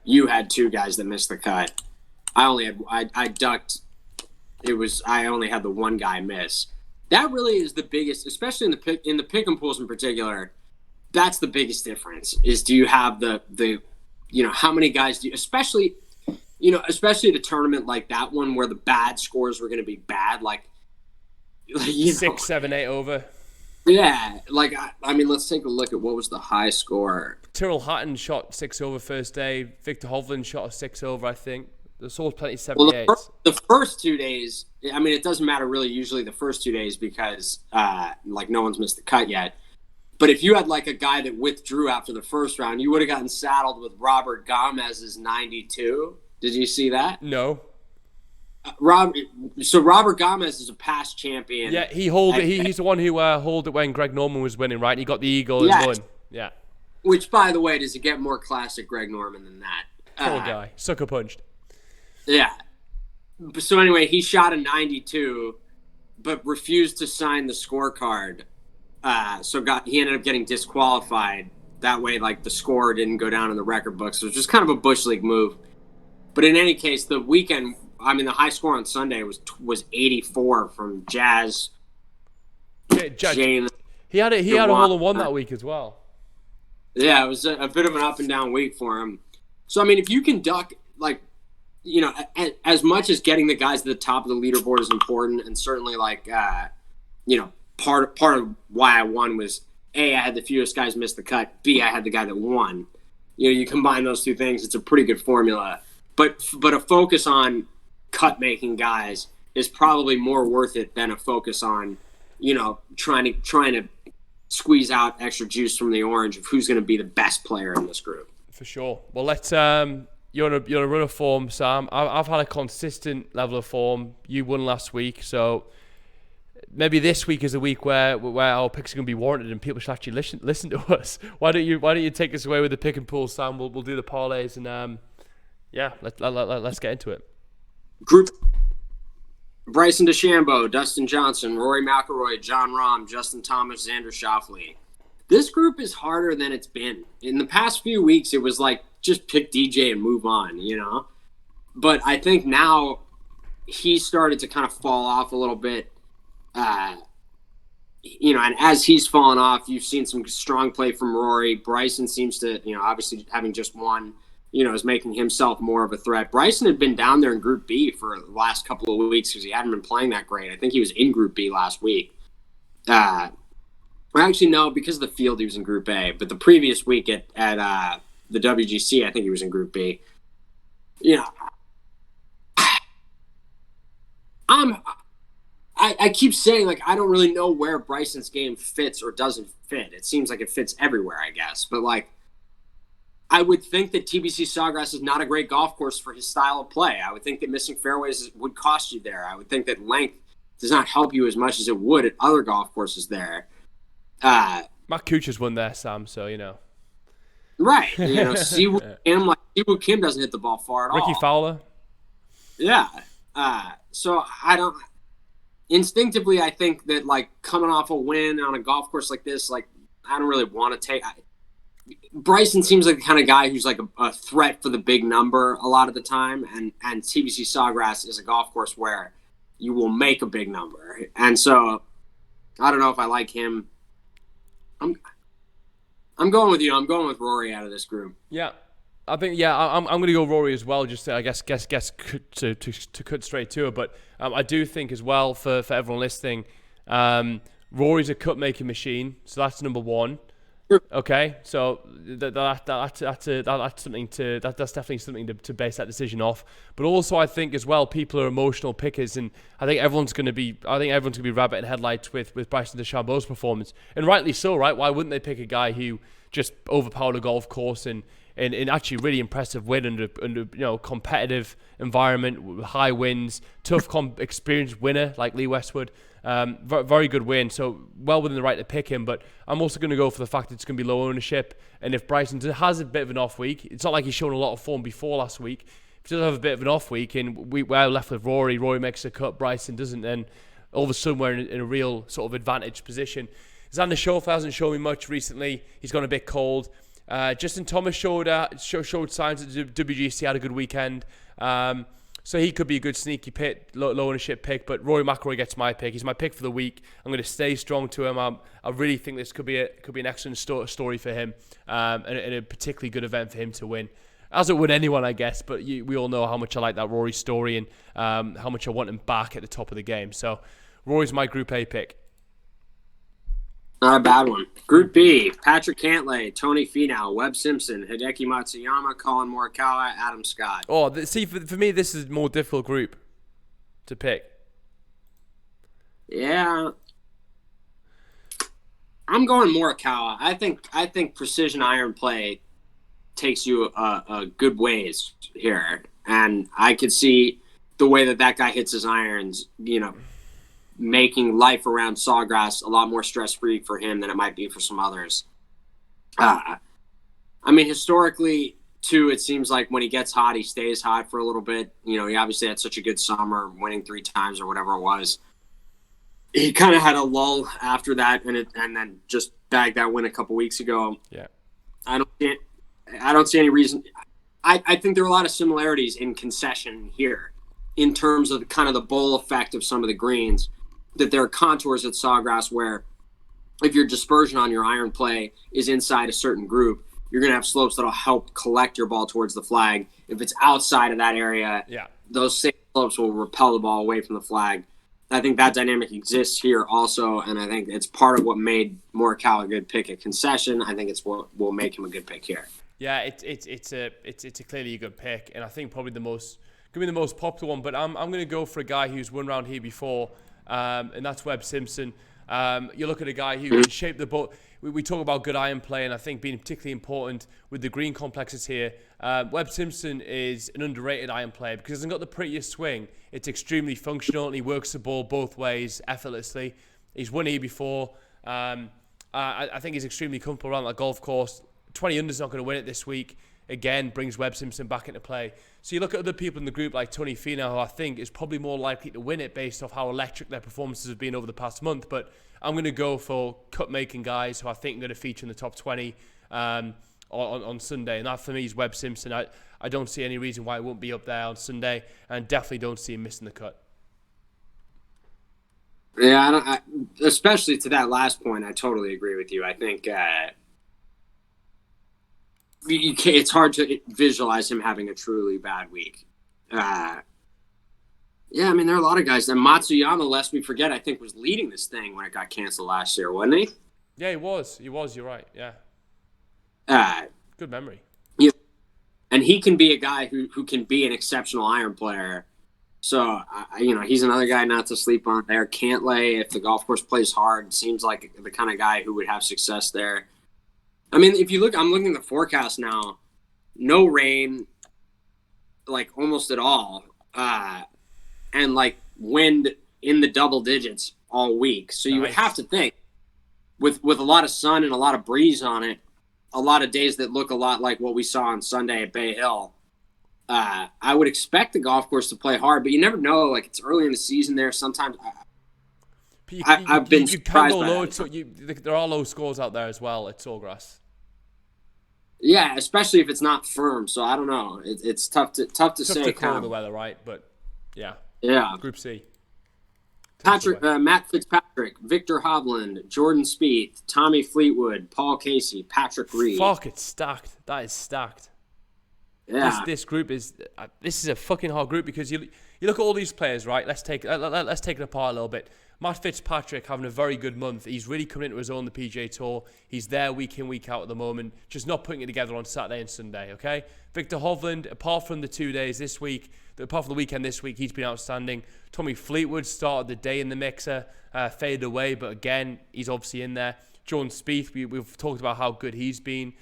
You had 2 guys that missed the cut. I ducked. I only had the 1 guy miss. That really is the biggest, especially in the pick and pools in particular. That's the biggest difference. Is do you have the how many guys do you, especially at a tournament like that one where the bad scores were going to be bad, like 6, 7, 8 over. Yeah, like I mean, let's take a look at what was the high score. Tyrrell Hatton shot 6 over first day. Victor Hovland shot a 6 over, I think. There's all plenty of Well, 78s. the first 2 days, I mean, it doesn't matter really usually the first 2 days because like no one's missed the cut yet. But if you had like a guy that withdrew after the first round, you would have gotten saddled with Robert Gomez's 92. Did you see that? No. So Robert Gomez is a past champion. Yeah, he's the one who held it when Greg Norman was winning, right? He got the eagle and won. Yeah. Which, by the way, does it get more classic Greg Norman than that? Poor guy. Sucker punched. Yeah. So anyway, he shot a 92, but refused to sign the scorecard. He ended up getting disqualified. That way, like, the score didn't go down in the record books. So it was just kind of a Bush League move. But in any case, the high score on Sunday was 84 from Jazz. Jane. He had a hole-in-one that week as well. Yeah, it was a bit of an up and down week for him. So I mean, if you can duck, like, you know, as much as getting the guys to the top of the leaderboard is important, and certainly like, you know, part of why I won was A, I had the fewest guys miss the cut. B, I had the guy that won. You know, you combine those two things, it's a pretty good formula. But a focus on cut making guys is probably more worth it than a focus on, you know, trying to squeeze out extra juice from the orange of who's going to be the best player in this group. For sure. Well, let's. You're on a run of form, Sam. I've had a consistent level of form. You won last week, so maybe this week is a week where our picks are going to be warranted and people should actually listen to us. Why don't you take us away with the pick and pool, Sam? We'll do the parlays and let's get into it. Group: Bryson DeChambeau, Dustin Johnson, Rory McIlroy, John Rahm, Justin Thomas, Xander Schauffele. This group is harder than it's been. In the past few weeks, it was like, just pick DJ and move on, you know? But I think now he started to kind of fall off a little bit. You know, and as he's fallen off, you've seen some strong play from Rory. Bryson seems to, you know, obviously having just won, you know, is making himself more of a threat. Bryson had been down there in Group B for the last couple of weeks because he hadn't been playing that great. I think he was in Group B last week. Actually, no, because of the field, he was in Group A. But the previous week at the WGC, I think he was in Group B. You know, I keep saying, like, I don't really know where Bryson's game fits or doesn't fit. It seems like it fits everywhere, I guess. But, like, I would think that TBC Sawgrass is not a great golf course for his style of play. I would think that missing fairways would cost you there. I would think that length does not help you as much as it would at other golf courses there. Matt Kuchar's won there, Sam, so, you know. Right. You know, Siwoo Kim doesn't hit the ball far at all. Ricky Fowler. Yeah. So instinctively, I think that, like, coming off a win on a golf course like this, like, I don't really want to take. Bryson seems like the kind of guy who's like a threat for the big number a lot of the time, and TBC Sawgrass is a golf course where you will make a big number, and so I don't know if I like him. I'm going with you. I'm going with Rory out of this group. Yeah, I think I'm going to go Rory as well. Just to, I guess to cut straight to it, but I do think as well for everyone listening, Rory's a cut making machine, so that's number one. Okay, so that's definitely something to base that decision off. But also, I think as well, people are emotional pickers, and I think everyone's going to be rabbit in headlights with Bryson DeChambeau's performance, and rightly so, right? Why wouldn't they pick a guy who just overpowered a golf course and actually really impressive win under you know, competitive environment, high winds, tough experienced winner like Lee Westwood. Very good win, so well within the right to pick him. But I'm also going to go for the fact that it's going to be low ownership, and if Bryson has a bit of an off week, it's not like he's shown a lot of form before last week. If he does have a bit of an off week and we're left with Rory makes a cut, Bryson doesn't, then all of a sudden we're in a real sort of advantage position. Xander Schauffele hasn't shown me much recently. He's gone a bit cold. Justin Thomas showed signs at the WGC, had a good weekend. So he could be a good sneaky low ownership pick, but Rory McIlroy gets my pick. He's my pick for the week. I'm going to stay strong to him. I really think this could be an excellent story for him, and a particularly good event for him to win, as it would anyone, I guess. But we all know how much I like that Rory story and how much I want him back at the top of the game. So Rory's my Group A pick. Not a bad one. Group B, Patrick Cantlay, Tony Finau, Webb Simpson, Hideki Matsuyama, Colin Morikawa, Adam Scott. Oh, see, for me, this is a more difficult group to pick. Yeah. I'm going Morikawa. I think precision iron play takes you a good ways here. And I could see the way that guy hits his irons, making life around Sawgrass a lot more stress-free for him than it might be for some others. Historically, too, it seems like when he gets hot, he stays hot for a little bit. He obviously had such a good summer, winning 3 times or whatever it was. He kind of had a lull after that, and then just bagged that win a couple weeks ago. Yeah, I don't see any reason. I think there are a lot of similarities in concession here, in terms of kind of the bowl effect of some of the greens. That there are contours at Sawgrass where, if your dispersion on your iron play is inside a certain group, you're going to have slopes that'll help collect your ball towards the flag. If it's outside of that area, those same slopes will repel the ball away from the flag. I think that dynamic exists here also, and I think it's part of what made Morikawa a good pick at concession. I think it's what will make him a good pick here. Yeah, it's a clearly a good pick, and I think probably the most popular one. But I'm going to go for a guy who's won round here before, and that's Webb Simpson. You look at a guy who can shape the ball. We talk about good iron play, and I think being particularly important with the green complexes here. Webb Simpson is an underrated iron player because he hasn't got the prettiest swing. It's extremely functional, and he works the ball both ways effortlessly. He's won here before. I think he's extremely comfortable around that golf course. 20 under's not going to win it this week. Again, brings Webb Simpson back into play. So you look at other people in the group like Tony Finau, who I think is probably more likely to win it based off how electric their performances have been over the past month. But I'm going to go for cut-making guys who I think are going to feature in the top 20 on Sunday. And that, for me, is Webb Simpson. I don't see any reason why it won't be up there on Sunday, and definitely don't see him missing the cut. Yeah, especially to that last point, I totally agree with you. I think it's hard to visualize him having a truly bad week. There are a lot of guys. And Matsuyama, lest we forget, I think was leading this thing when it got canceled last year, wasn't he? Yeah, he was. You're right. Yeah. Good memory. Yeah. And he can be a guy who can be an exceptional iron player. So, he's another guy not to sleep on there. Cantlay, if the golf course plays hard, seems like the kind of guy who would have success there. If you look, I'm looking at the forecast now. No rain, like almost at all, and like wind in the double digits all week. So you would have to think, with a lot of sun and a lot of breeze on it, a lot of days that look a lot like what we saw on Sunday at Bay Hill. I would expect the golf course to play hard, but you never know. Like, it's early in the season there. Sometimes I've been surprised by that. So there are low scores out there as well at Sawgrass. Yeah, especially if it's not firm. So I don't know. It's tough to say. To call the weather, right? But yeah. Group C. Matt Fitzpatrick, Victor Hovland, Jordan Spieth, Tommy Fleetwood, Paul Casey, Patrick Reed. Fuck, it's stacked. That is stacked. Yeah. This group is this is a fucking hard group because you look at all these players, right? Let's take it apart a little bit. Matt Fitzpatrick having a very good month. He's really coming into his own the PGA Tour. He's there week in, week out at the moment, just not putting it together on Saturday and Sunday, okay? Victor Hovland, apart from the 2 days this week, apart from the weekend this week, he's been outstanding. Tommy Fleetwood started the day in the mixer, faded away, but again, he's obviously in there. Jordan Spieth, we've talked about how good he's been.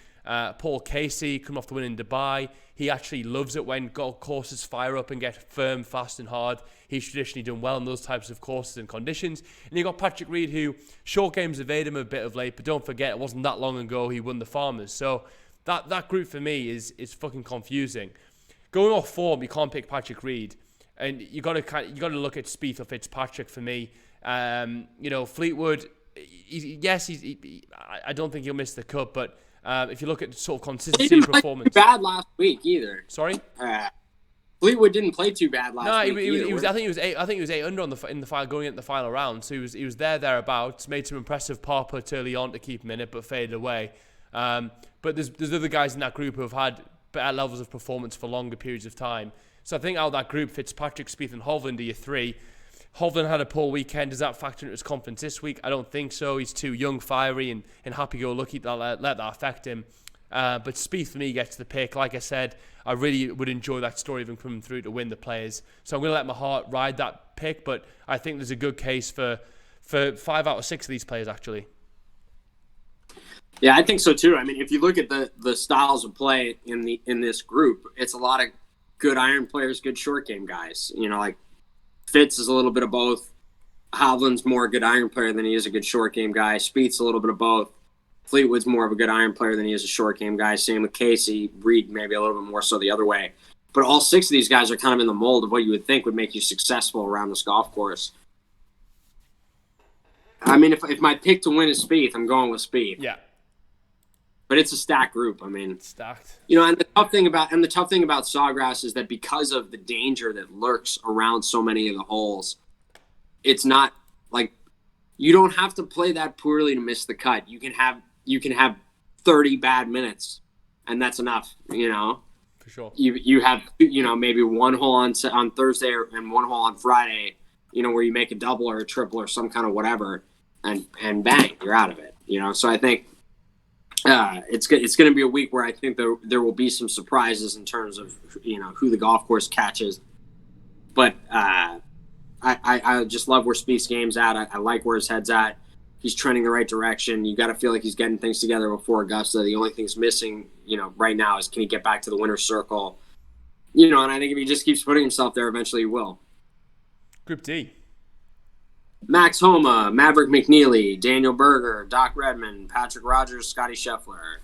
Paul Casey, coming off the win in Dubai. He actually loves it when golf courses fire up and get firm, fast and hard. He's traditionally done well in those types of courses and conditions. And you got Patrick Reed, who short games evade him a bit of late, but don't forget, it wasn't that long ago he won the Farmers. So that group for me is fucking confusing. Going off form, you can't pick Patrick Reed, and you got to look at Spieth or Fitzpatrick for me. Fleetwood, I don't think he'll miss the cut, but if you look at sort of consistency and performance, play too bad last week either. Sorry, Fleetwood didn't play too bad last week. He was. I think he was 8 under in the final going into the final round. So he was thereabouts. Made some impressive par putts early on to keep him in it, but faded away. But there's other guys in that group who have had better levels of performance for longer periods of time. So I think out of that group, Fitzpatrick, Spieth, and Hovland are your three. Hovland had a poor weekend. Does that factor into his confidence this week? I don't think so. He's too young, fiery, and happy-go-lucky to let that affect him. But Spieth, for me, gets the pick. Like I said, I really would enjoy that story of him coming through to win the Players. So I'm going to let my heart ride that pick, but I think there's a good case for 5 out of 6 of these players, actually. Yeah, I think so too. I mean, if you look at the styles of play in this group, it's a lot of good iron players, good short game guys. You know, like Fitz is a little bit of both. Hovland's more a good iron player than he is a good short game guy. Spieth's a little bit of both. Fleetwood's more of a good iron player than he is a short game guy. Same with Casey. Reed maybe a little bit more so the other way. But all 6 of these guys are kind of in the mold of what you would think would make you successful around this golf course. I mean, if my pick to win is Spieth, I'm going with Spieth. Yeah. But it's a stacked group. I mean, it's stacked. You know, and the tough thing about Sawgrass is that because of the danger that lurks around so many of the holes, it's not like you don't have to play that poorly to miss the cut. You can have 30 bad minutes, and that's enough. You know, for sure. You have maybe one hole on Thursday and one hole on Friday. You know, where you make a double or a triple or some kind of whatever, and bang, you're out of it. You know, so I think. It's going to be a week where I think there will be some surprises in terms of who the golf course catches, but I just love where Spieth's game's at. I like where his head's at. He's trending the right direction. You got to feel like he's getting things together before Augusta. The only thing that's missing, right now is can he get back to the winner's circle? And I think if he just keeps putting himself there, eventually he will. Group D. Max Homa, Maverick McNeely, Daniel Berger, Doc Redman, Patrick Rogers, Scotty Scheffler.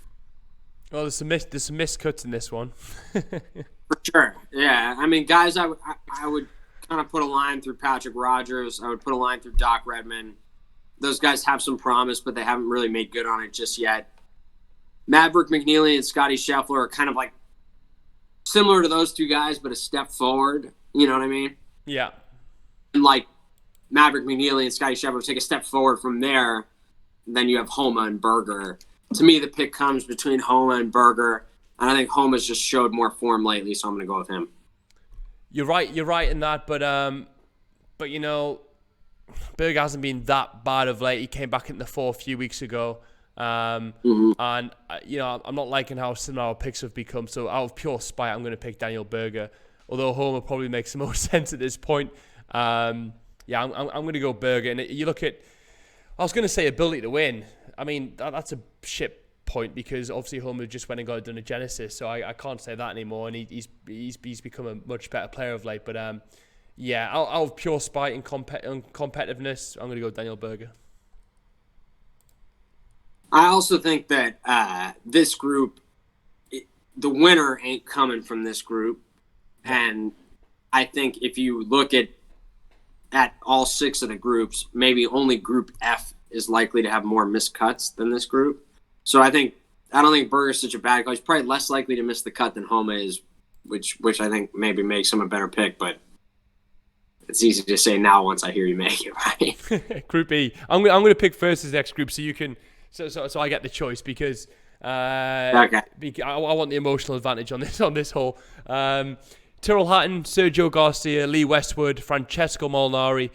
Well, there's some miscuts in this one. For sure. Yeah. I mean, guys, I would kind of put a line through Patrick Rogers. I would put a line through Doc Redman. Those guys have some promise, but they haven't really made good on it just yet. Maverick McNeely and Scotty Scheffler are kind of like similar to those two guys, but a step forward. You know what I mean? Yeah. And like, Maverick McNeely and Scotty Scheffler take a step forward from there. Then you have Homa and Berger. To me, the pick comes between Homa and Berger, and I think Homa's just showed more form lately, so I'm going to go with him. You're right in that, but Berger hasn't been that bad of late. He came back in the 4 a few weeks ago, and I'm not liking how similar our picks have become. So out of pure spite, I'm going to pick Daniel Berger, although Homa probably makes the most sense at this point. Yeah, I'm going to go Berger. And you look at, I was going to say ability to win. I mean, that's a shit point because obviously Homer just went and got done a Genesis, so I can't say that anymore. And he's become a much better player of late. But out of pure spite and competitiveness, I'm going to go Daniel Berger. I also think that this group, the winner ain't coming from this group. And I think if you look at all 6 of the groups, maybe only Group F is likely to have more missed cuts than this group. So I don't think Berger's such a bad guy. He's probably less likely to miss the cut than Homa is, which I think maybe makes him a better pick, but it's easy to say now once I hear you make it, right? Group E. I'm going to pick first as next group so you can so I get the choice because okay. I want the emotional advantage on this hole. Tyrrell Hatton, Sergio Garcia, Lee Westwood, Francesco Molinari,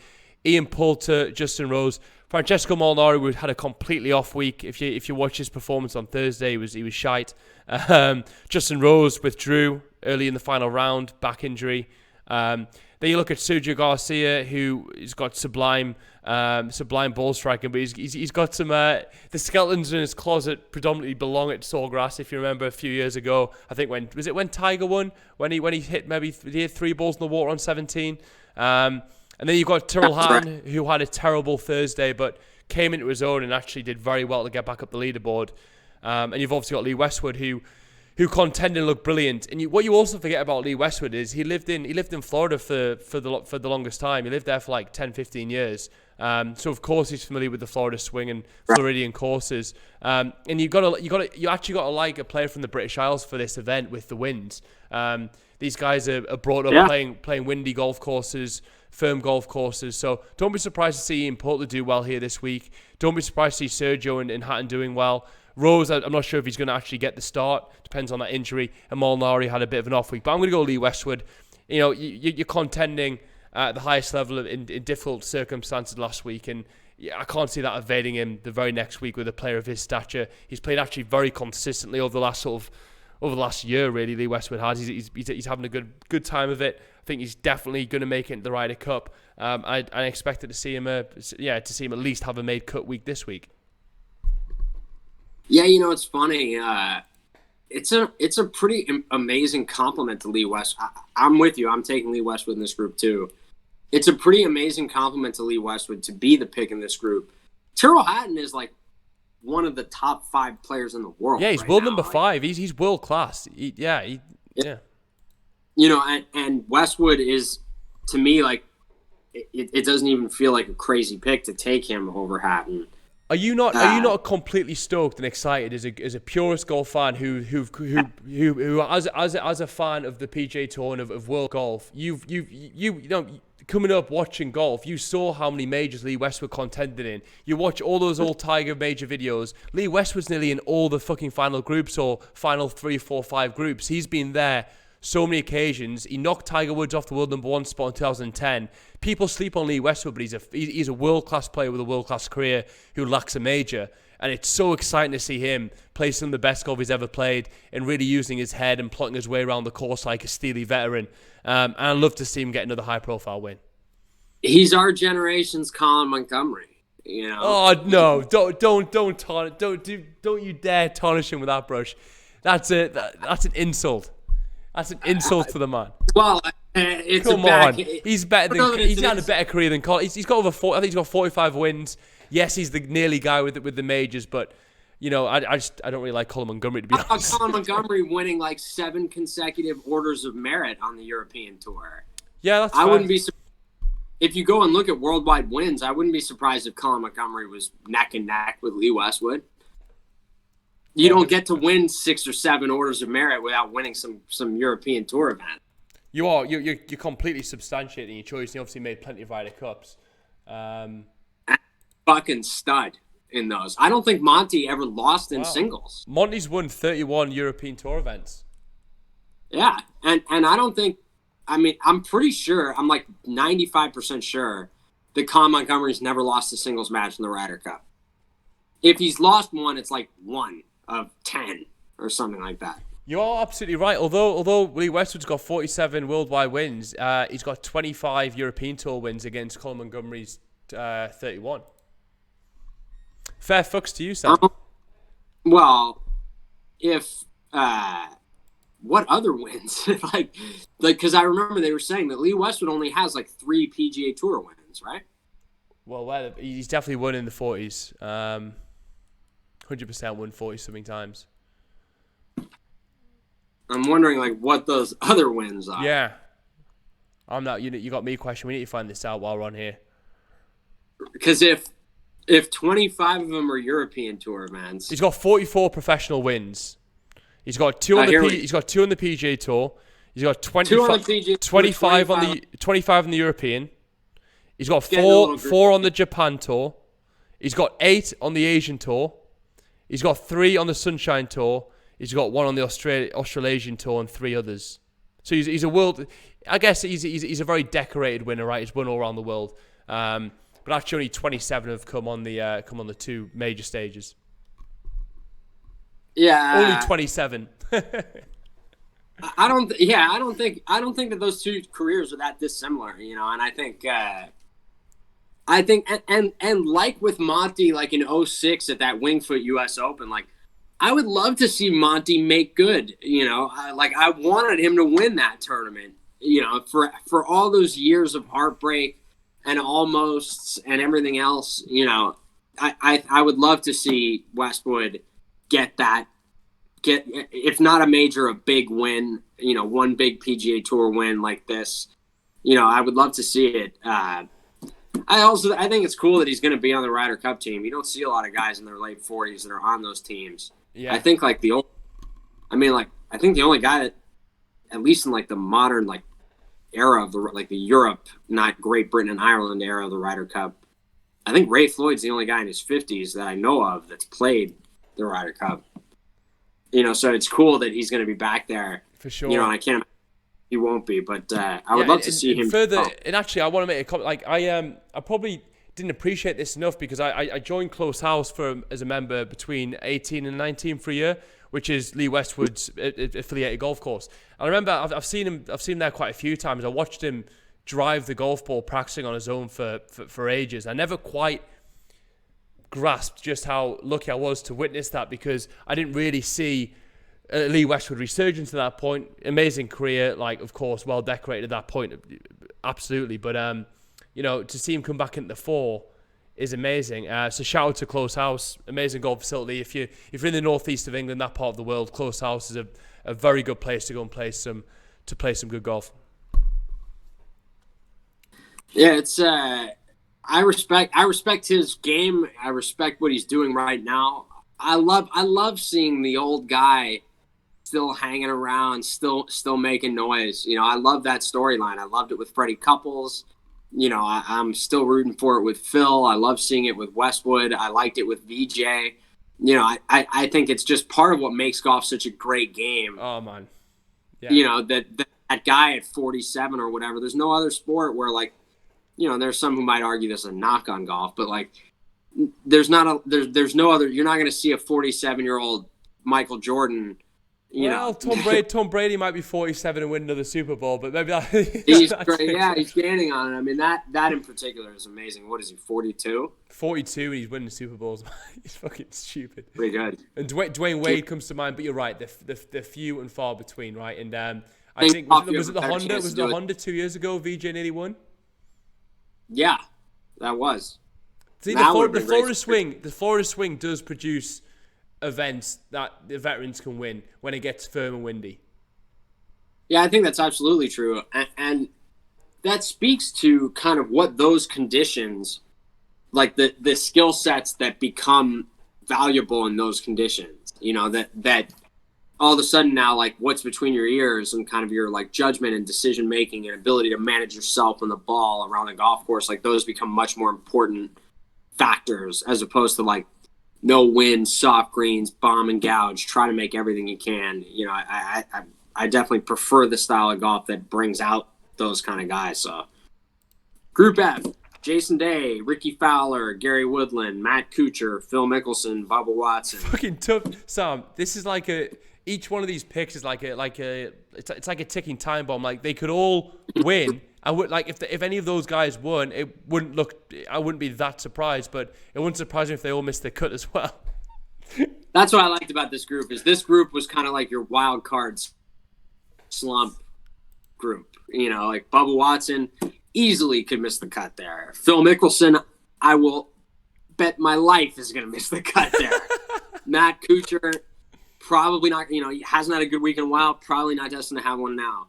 Ian Poulter, Justin Rose. Francesco Molinari had a completely off week. If you watch his performance on Thursday, he was shite. Justin Rose withdrew early in the final round, back injury. Then you look at Sergio Garcia, who has got sublime ball striking, but he's got some the skeletons in his closet predominantly belong at Sawgrass. If you remember a few years ago, I think when Tiger won, when he hit maybe 3 balls in the water on 17. And then you've got Tyrrell Hatton, who had a terrible Thursday, but came into his own and actually did very well to get back up the leaderboard. And you've obviously got Lee Westwood, who contended and looked brilliant. And what you also forget about Lee Westwood is he lived in Florida for the longest time. He lived there for like 10, 15 years. So of course he's familiar with the Florida swing and Floridian courses. And you actually got to like a player from the British Isles for this event with the winds. These guys are brought up playing windy golf courses, firm golf courses. So don't be surprised to see Ian Poulter do well here this week. Don't be surprised to see Sergio and Hatton doing well. Rose, I'm not sure if he's going to actually get the start. Depends on that injury. And Molinari had a bit of an off week. But I'm going to go Lee Westwood. You're contending at the highest level in difficult circumstances last week, and yeah, I can't see that evading him the very next week with a player of his stature. He's played actually very consistently over the last year, really. Lee Westwood has. He's having a good time of it. I think he's definitely going to make it into the Ryder Cup. I expected to see him at least have a made cut week this week. Yeah, it's funny. It's a pretty amazing compliment to Lee Westwood. I'm with you. I'm taking Lee Westwood in this group too. It's a pretty amazing compliment to Lee Westwood to be the pick in this group. Tyrrell Hatton is like one of the top 5 players in the world. Yeah, he's world number 5. He's world class. Yeah. And Westwood is, to me, like it doesn't even feel like a crazy pick to take him over Hatton. Are you not completely stoked and excited as a purist golf fan who as a fan of the PGA Tour and of world golf, you coming up watching golf, you saw how many majors Lee Westwood contended in. You watch all those old Tiger major videos. Lee Westwood's nearly in all the fucking final groups or final 3, 4, 5 groups. He's been there so many occasions. He knocked Tiger Woods off the world number 1 spot in 2010. People sleep on Lee Westwood, but he's a world-class player with a world-class career who lacks a major. And it's so exciting to see him play some of the best golf he's ever played and really using his head and plotting his way around the course like a steely veteran. And I'd love to see him get another high-profile win. He's our generation's Colin Montgomery. Oh no! Don't you dare tarnish him with that brush. That's an insult. That's an insult to the man. Well, it's come on. He's better than. He's had a better career than Colin. He's got over 40. I think he's got 45 wins. Yes, he's the nearly guy with the majors, but I don't really like Colin Montgomery, to be honest. Colin Montgomery winning like 7 consecutive orders of merit on the European Tour. Yeah, that's fair. I wouldn't be. If you go and look at worldwide wins, I wouldn't be surprised if Colin Montgomery was neck and neck with Lee Westwood. You don't get to win 6 or 7 orders of merit without winning some European Tour event. You're completely substantiating your choice. You obviously made plenty of Ryder Cups. Fucking stud in those. I don't think Monty ever lost in singles. Monty's won 31 European Tour events. Yeah, and I don't think. I mean, I'm pretty sure. I'm like 95% sure that Colin Montgomery's never lost a singles match in the Ryder Cup. If he's lost one, it's like 1 of 10 or something like that. You are absolutely right. Although Lee Westwood's got 47 worldwide wins, he's got 25 European Tour wins against Colin Montgomery's 31. Fair fucks to you, Sam. Well, if what other wins? like, because I remember they were saying that Lee Westwood only has like 3 PGA Tour wins, right? Well, he's definitely won in the 40s. 100% won 40-something times. I'm wondering like what those other wins are. Yeah. I'm not. You got me a question. We need to find this out while we're on here. Because if 25 of them are European Tour events, he's got 44 professional wins. He's got 2 on he's got 2 on the PGA Tour. He's got 25 on the European. He's got 4 on the Japan Tour. He's got 8 on the Asian Tour. He's got 3 on the Sunshine Tour. He's got 1 on the Australasian Tour and 3 others. So he's a world. I guess he's a very decorated winner, right? He's won all around the world. But actually, only 27 have come on the 2 major stages. Yeah, only 27. I don't think that those 2 careers are that dissimilar, and I think and like with Monty, like in 2006 at that Wingfoot US Open, like I would love to see Monty make good, I wanted him to win that tournament, for all those years of heartbreak and almosts and everything else, I would love to see Westwood get if not a major, a big win, one big PGA Tour win like this. I would love to see it. I think it's cool that he's going to be on the Ryder Cup team. You don't see a lot of guys in their late 40s that are on those teams. Yeah. I think I think the only guy that, at least in like the modern like era of the Europe, not Great Britain and Ireland era of the Ryder Cup, I think Ray Floyd's the only guy in his 50s that I know of that's played the Ryder Cup. So it's cool that he's going to be back there. For sure. And I can't he won't be. But I would love to see him further. And actually, I want to make a comment. Like I probably didn't appreciate this enough because I joined Close House as a member between 18 and 19 for a year, which is Lee Westwood's affiliated golf course. And I remember I've seen him there quite a few times. I watched him drive the golf ball practicing on his own for ages. I never quite grasped just how lucky I was to witness that because I didn't really see Lee Westwood resurgence to that point. Amazing career, like of course well decorated at that point, absolutely. But to see him come back into the four is amazing. So shout out to Close House, amazing golf facility. If you're in the northeast of England, that part of the world, Close House is a very good place to go and play some good golf. Yeah, it's I respect his game. I respect what he's doing right now. I love seeing the old guy still hanging around, still making noise. I love that storyline. I loved it with Freddie Couples. I'm still rooting for it with Phil. I love seeing it with Westwood. I liked it with VJ. I think it's just part of what makes golf such a great game. Oh man, yeah. That guy at 47 or whatever. There's no other sport where there's some who might argue this is a knock on golf, but there's no other. You're not going to see a 47-year-old Michael Jordan. Tom Brady might be 47 and win another Super Bowl, but maybe he's great. Yeah, he's gaining on it. I mean, that in particular is amazing. What is he, 42? 42 and he's winning Super Bowls. He's fucking stupid. Pretty good. And Dwayne Wade comes to mind, but you're right. They're few and far between, right? And I think was it the Honda? Was it the Honda 2 years ago? VJ nearly won. Yeah, that was. See, the Florida Swing does produce events that the veterans can win when it gets firm and windy. Yeah, I think that's absolutely true. And that speaks to kind of what those conditions, like the skill sets that become valuable in those conditions, that all of a sudden now, like what's between your ears and kind of your like judgment and decision making and ability to manage yourself and the ball around the golf course, like those become much more important factors as opposed to like no wind, soft greens, bomb and gouge, try to make everything you can. I definitely prefer the style of golf that brings out those kind of guys. So Group F, Jason Day, Ricky Fowler, Gary Woodland, Matt Kuchar, Phil Mickelson, Bubba Watson. Fucking tough, Sam. This is each one of these picks is it's like a ticking time bomb. Like they could all win. I would if any of those guys won, I wouldn't be that surprised, but it wouldn't surprise me if they all missed their cut as well. That's what I liked about this group is this group was kind of like your wild cards slump group. Like Bubba Watson easily could miss the cut there. Phil Mickelson, I will bet my life is going to miss the cut there. Matt Kuchar, probably not. He hasn't had a good week in a while. Probably not destined to have one now.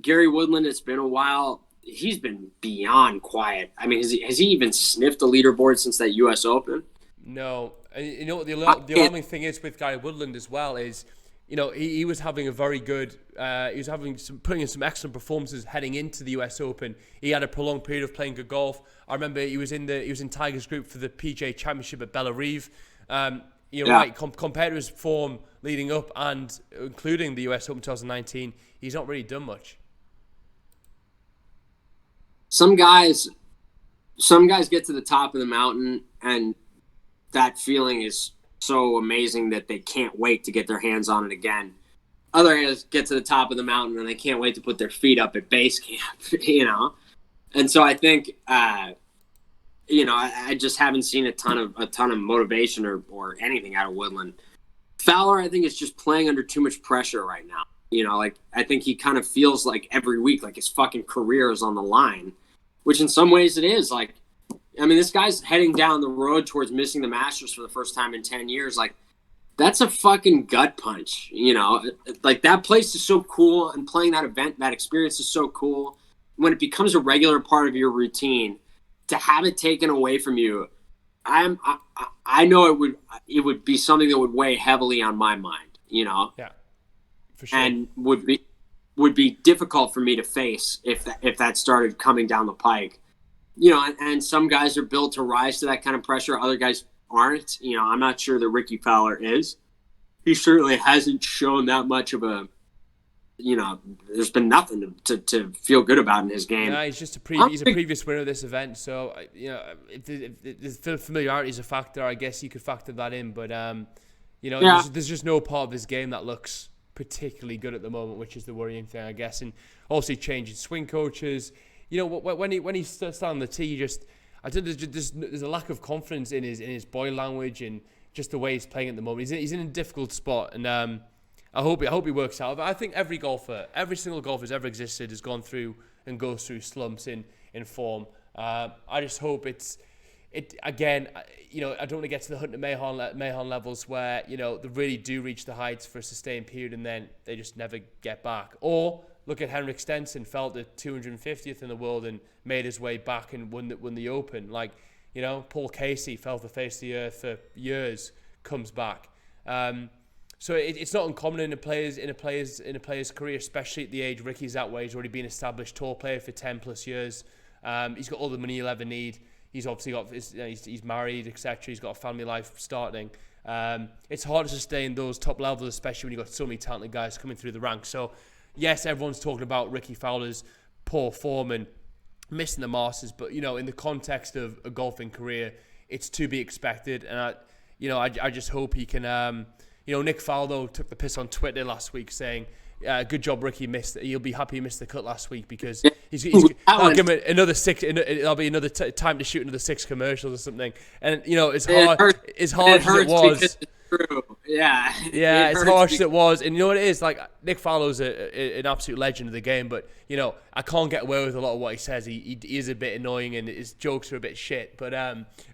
Gary Woodland, it's been a while. He's been beyond quiet. I mean, has he even sniffed the leaderboard since that U.S. Open? No. And what the alarming thing is with Gary Woodland as well is, he was having a very good. He was putting in some excellent performances heading into the U.S. Open. He had a prolonged period of playing good golf. I remember he was in Tiger's group for the PGA Championship at Bellerive. Right. Compared to his form leading up and including the U.S. Open 2019, he's not really done much. Some guys get to the top of the mountain and that feeling is so amazing that they can't wait to get their hands on it again. Other guys get to the top of the mountain and they can't wait to put their feet up at base camp, And so I think, I just haven't seen a ton of motivation or anything out of Woodland. Fowler, I think, is just playing under too much pressure right now. I think he kind of feels like every week, like his fucking career is on the line, which in some ways it is. Like, I mean, this guy's heading down the road towards missing the Masters for the first time in 10 years. Like, that's a fucking gut punch, Like, that place is so cool, and playing that event, that experience is so cool. When it becomes a regular part of your routine, to have it taken away from you, I know it would be something that would weigh heavily on my mind, Yeah, for sure. And would be difficult for me to face if that started coming down the pike. And some guys are built to rise to that kind of pressure. Other guys aren't. I'm not sure that Ricky Fowler is. He certainly hasn't shown that much of a there's been nothing to feel good about in his game. Yeah, he's just he's a previous winner of this event, so if the familiarity is a factor, I guess you could factor that in. But there's just no part of his game that looks particularly good at the moment, which is the worrying thing, I guess. And also changing swing coaches. When he starts on the tee, I think there's a lack of confidence in his body language and just the way he's playing at the moment. He's in a difficult spot, and I hope he works out. But I think every single golfer who's ever existed has gone through and goes through slumps in form. I just hope again. I don't want to get to the Hunter Mahon levels where they really do reach the heights for a sustained period and then they just never get back. Or look at Henrik Stenson, fell to 250th in the world and made his way back and won the Open. Paul Casey fell to the face of the earth for years, comes back. So it's not uncommon in a player's career, especially at the age Ricky's at, where he's already been an established tour player for 10 plus years. He's got all the money he'll ever need. He's obviously got he's married, etc. He's got a family life starting. It's hard to sustain those top levels, especially when you've got so many talented guys coming through the ranks. So yes, everyone's talking about Ricky Fowler's poor form and missing the Masters, but in the context of a golfing career, it's to be expected. And I just hope he can. Nick Faldo took the piss on Twitter last week saying, good job, Ricky missed. He'll be happy he missed the cut last week because I'll give him another 6. There'll be another time to shoot another 6 commercials or something. And as harsh as it was. True. Yeah. Yeah, as harsh as it was. And you know what it is? Like, Nick Fowler's an absolute legend of the game, but, I can't get away with a lot of what he says. He is a bit annoying and his jokes are a bit shit. But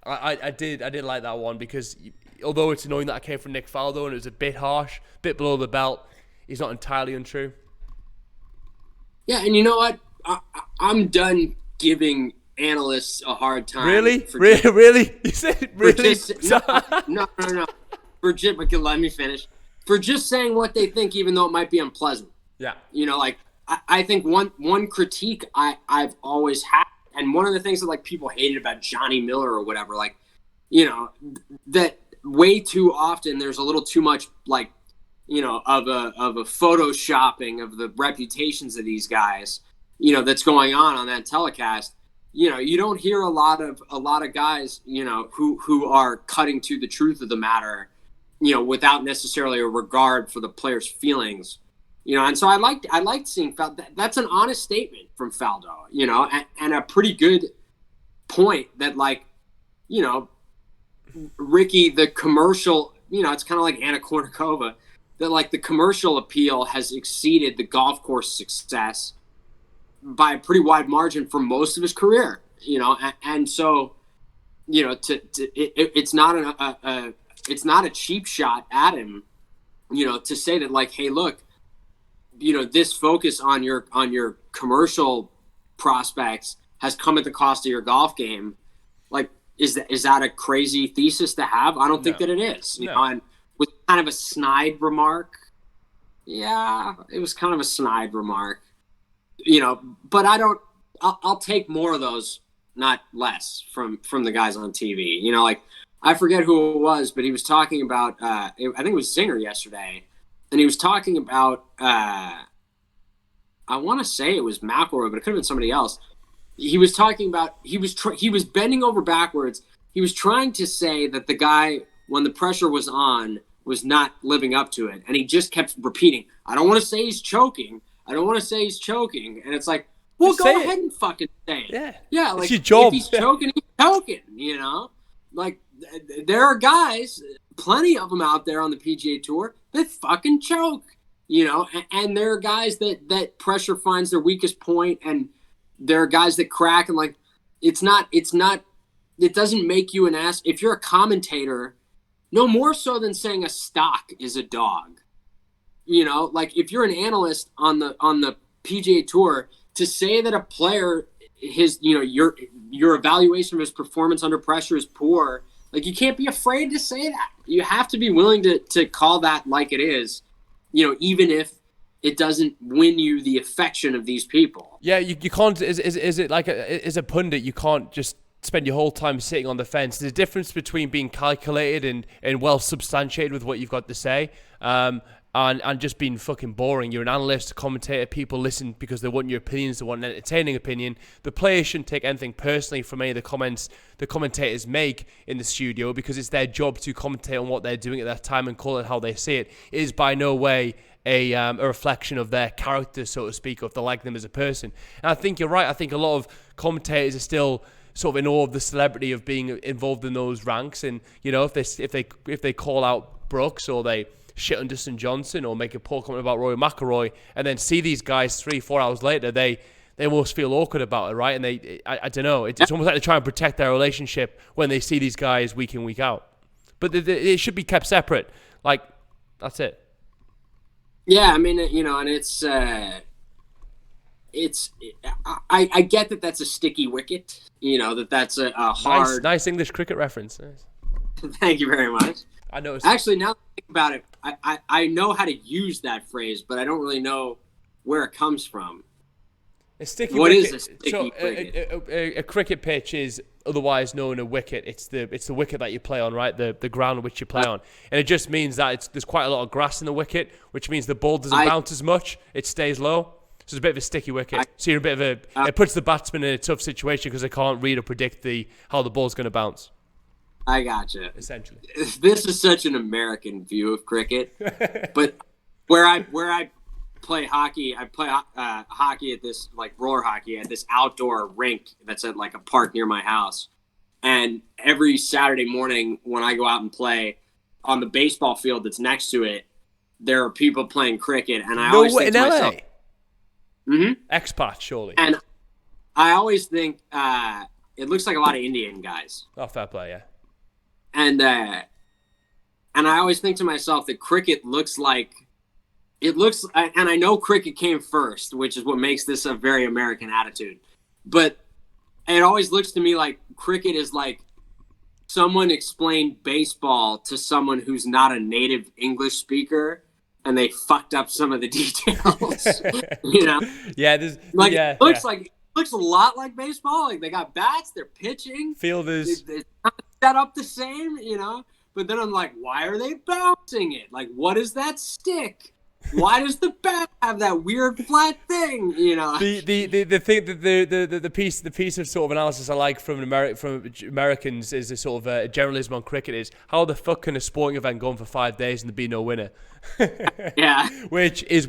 I did like that one because although it's annoying that I came from Nick Faldo and it was a bit harsh, a bit below the belt, he's not entirely untrue. Yeah, and you know what? I'm done giving analysts a hard time. Really? Really? You said really? No. But let me finish. For just saying what they think, even though it might be unpleasant. Yeah. I think one critique I've always had, and one of the things that people hated about Johnny Miller or whatever, that way too often there's a little too much of a photoshopping of the reputations of these guys, that's going on that telecast. You don't hear a lot of guys, who are cutting to the truth of the matter, without necessarily a regard for the player's feelings, and so I liked seeing Faldo. That's an honest statement from Faldo, and a pretty good point that Ricky, the commercial, it's kind of like Anna Kournikova, that the commercial appeal has exceeded the golf course success by a pretty wide margin for most of his career, and so, it's not a cheap shot at him, to say that hey, look, this focus on your commercial prospects has come at the cost of your golf game. Is that a crazy thesis to have? I don't think that it is. And with kind of a snide remark. Yeah, it was kind of a snide remark. But I'll take more of those, not less, from the guys on TV. I forget who it was, but he was talking about I think it was Zinger yesterday, and he was talking about I want to say it was McElroy, but it could have been somebody else. He was talking about he was bending over backwards. He was trying to say that the guy, when the pressure was on, was not living up to it, and he just kept repeating, "I don't want to say he's choking. I don't want to say he's choking." And it's like, well, just go ahead and fucking say it. Yeah, it's your job. If he's choking, he's choking. There are guys, plenty of them out there on the PGA Tour that fucking choke. And there are guys that pressure finds their weakest point, and there are guys that crack, and it doesn't make you an ass. If you're a commentator, no more so than saying a stock is a dog. If you're an analyst on the PGA Tour, to say that a player, your evaluation of his performance under pressure is poor, you can't be afraid to say that. You have to be willing to call that like it is, even if it doesn't win you the affection of these people. Yeah, you can't. Is it as a pundit, you can't just spend your whole time sitting on the fence. There's a difference between being calculated and well substantiated with what you've got to say. and just being fucking boring. You're an analyst, a commentator. People listen because they want your opinions. They want an entertaining opinion. The players shouldn't take anything personally from any of the comments the commentators make in the studio, because it's their job to commentate on what they're doing at that time and call it how they see it. It is by no way a reflection of their character, so to speak, or if they like them as a person. And I think you're right. I think a lot of commentators are still sort of in awe of the celebrity of being involved in those ranks. And if they call out Brooks, or they shit on Dustin Johnson, or make a poor comment about Rory Mcelroy, and then see these guys 3-4 hours later, they almost feel awkward about it, right? And I don't know. It's almost like they try and protect their relationship when they see these guys week in, week out. But it should be kept separate. Like, that's it. Yeah, I mean, and I get that that's a sticky wicket. That's a hard. Nice English cricket reference. Nice. Thank you very much. I noticed. Actually, now that I think about it, I know how to use that phrase, but I don't really know where it comes from. A sticky what wicket. Is a sticky wicket? A cricket pitch is otherwise known a wicket. It's the wicket that you play on, right? The ground on which you play on. And it just means that there's quite a lot of grass in the wicket, which means the ball doesn't bounce as much. It stays low. So it's a bit of a sticky wicket. So you're a bit of it puts the batsman in a tough situation because they can't read or predict how the ball's going to bounce. I gotcha. Essentially. This is such an American view of cricket. But where I play hockey, I play hockey at this, like roller hockey, at this outdoor rink that's at like a park near my house. And every Saturday morning when I go out and play on the baseball field that's next to it, there are people playing cricket. And I always think to myself, expat, surely. And I always think it looks like a lot of Indian guys. Oh, fair play, yeah. And I always think to myself that cricket looks like, and I know cricket came first, which is what makes this a very American attitude. But it always looks to me like cricket is like someone explained baseball to someone who's not a native English speaker, and they fucked up some of the details. Yeah, it looks a lot like baseball. Like they got bats, they're pitching, fielders. They're set up the same, But then I'm like, why are they bouncing it? Like, what is that stick? Why does the bat have that weird flat thing? The thing the piece of sort of analysis I like from Americans is a sort of a generalism on cricket is how the fuck can a sporting event go on for 5 days and there be no winner? Yeah, which is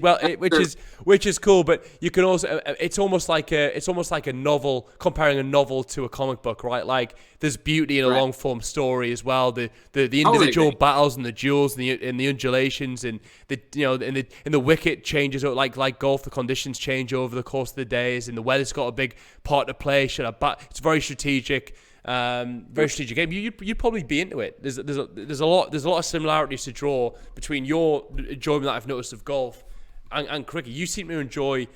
cool, but you can also it's almost like a novel, comparing a novel to a comic book, right? Like there's beauty in a long form story as well. The individual battles and the duels and the undulations and the wicket changes, like golf, the conditions change over the course of the days, and the weather's got a big part to play. It's very strategic. Very strategic game. You'd probably be into it. There's a lot of similarities to draw between your enjoyment that I've noticed of golf and cricket. You seem to enjoy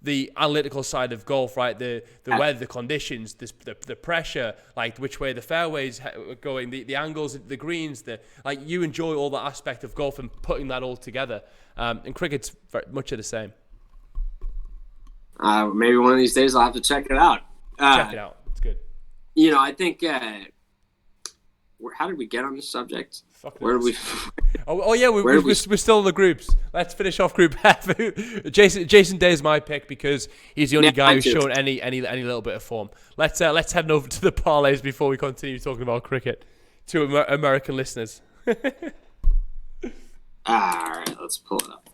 the analytical side of golf, right? The weather, the conditions, the pressure, like which way the fairways are going, the angles, the greens. You enjoy all that aspect of golf and putting that all together. And cricket's very much of the same. Maybe one of these days I'll have to check it out. Check it out. It's good. I think. How did we get on this subject? Where did we? We're still in the groups. Let's finish off Group F. Jason Day is my pick because he's the only guy who's shown any little bit of form. Let's head over to the parlays before we continue talking about cricket to American listeners. All right, let's pull it up.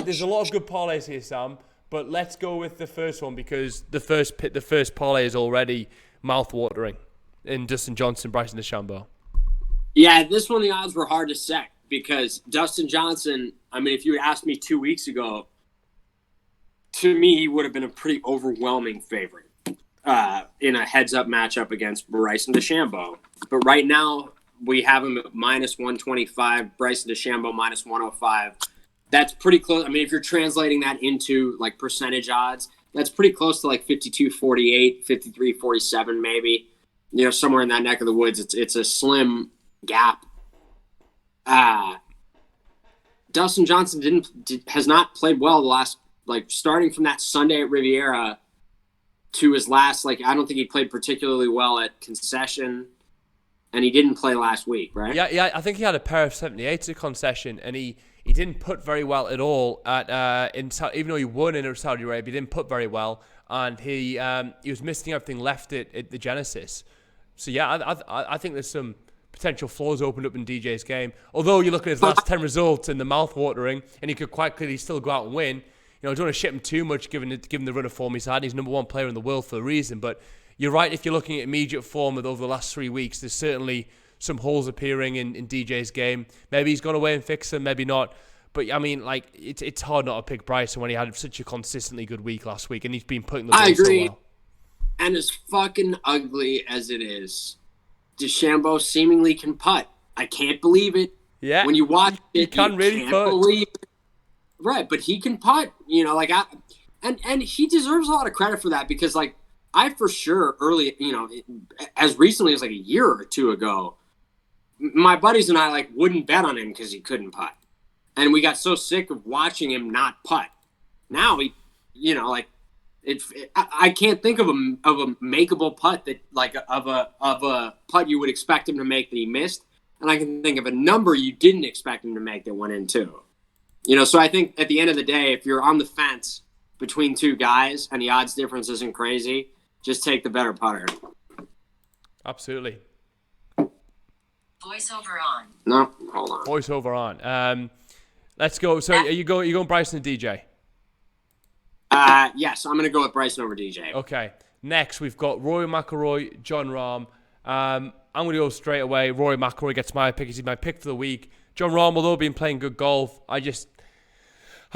There's a lot of good parlays here, Sam. But let's go with the first one because the first parlay is already mouth-watering in Dustin Johnson, Bryson DeChambeau. Yeah, this one the odds were hard to set because Dustin Johnson, I mean, if you had asked me 2 weeks ago, to me, he would have been a pretty overwhelming favorite in a heads-up matchup against Bryson DeChambeau. But right now, we have him at minus 125, Bryson DeChambeau minus 105. That's pretty close. I mean, if you're translating that into like percentage odds, that's pretty close to like 52-48, 53-47 maybe. Somewhere in that neck of the woods. It's a slim gap. Dustin Johnson has not played well the last, starting from that Sunday at Riviera to his last, I don't think he played particularly well at Concession, and he didn't play last week, right? Yeah, I think he had a pair of 78s at Concession, and he he didn't putt very well at all even though he won in Saudi Arabia, he didn't putt very well, and he was missing everything left at the Genesis. So yeah, I think there's some potential flaws opened up in DJ's game. Although you look at his last 10 results and the mouth-watering, and he could quite clearly still go out and win. I don't want to ship him too much given the run of form he's had. He's number one player in the world for a reason. But you're right, if you're looking at immediate form over the last 3 weeks, there's certainly some holes appearing in DJ's game. Maybe he's gone away and fixed them, maybe not. But I mean, like, it's hard not to pick Bryson when he had such a consistently good week last week, and he's been putting the ball so well. And as fucking ugly as it is, DeChambeau seemingly can putt. I can't believe it. Yeah. When you watch it, you can't believe it. Right, but he can putt. And he deserves a lot of credit for that because, like, I for sure early, as recently as like a year or two ago, my buddies and I like wouldn't bet on him because he couldn't putt, and we got so sick of watching him not putt. Now he, I can't think of a makeable putt that of a putt you would expect him to make that he missed, and I can think of a number you didn't expect him to make that went in too. So I think at the end of the day, if you're on the fence between two guys and the odds difference isn't crazy, just take the better putter. Absolutely. Voiceover on. No, hold on. Voiceover on. Let's go. So are you going Bryson and DJ? Yes, I'm going to go with Bryson over DJ. Okay. Next, we've got Rory McIlroy, Jon Rahm. I'm going to go straight away. Rory McIlroy gets my pick. He's my pick for the week. Jon Rahm, although been playing good golf, I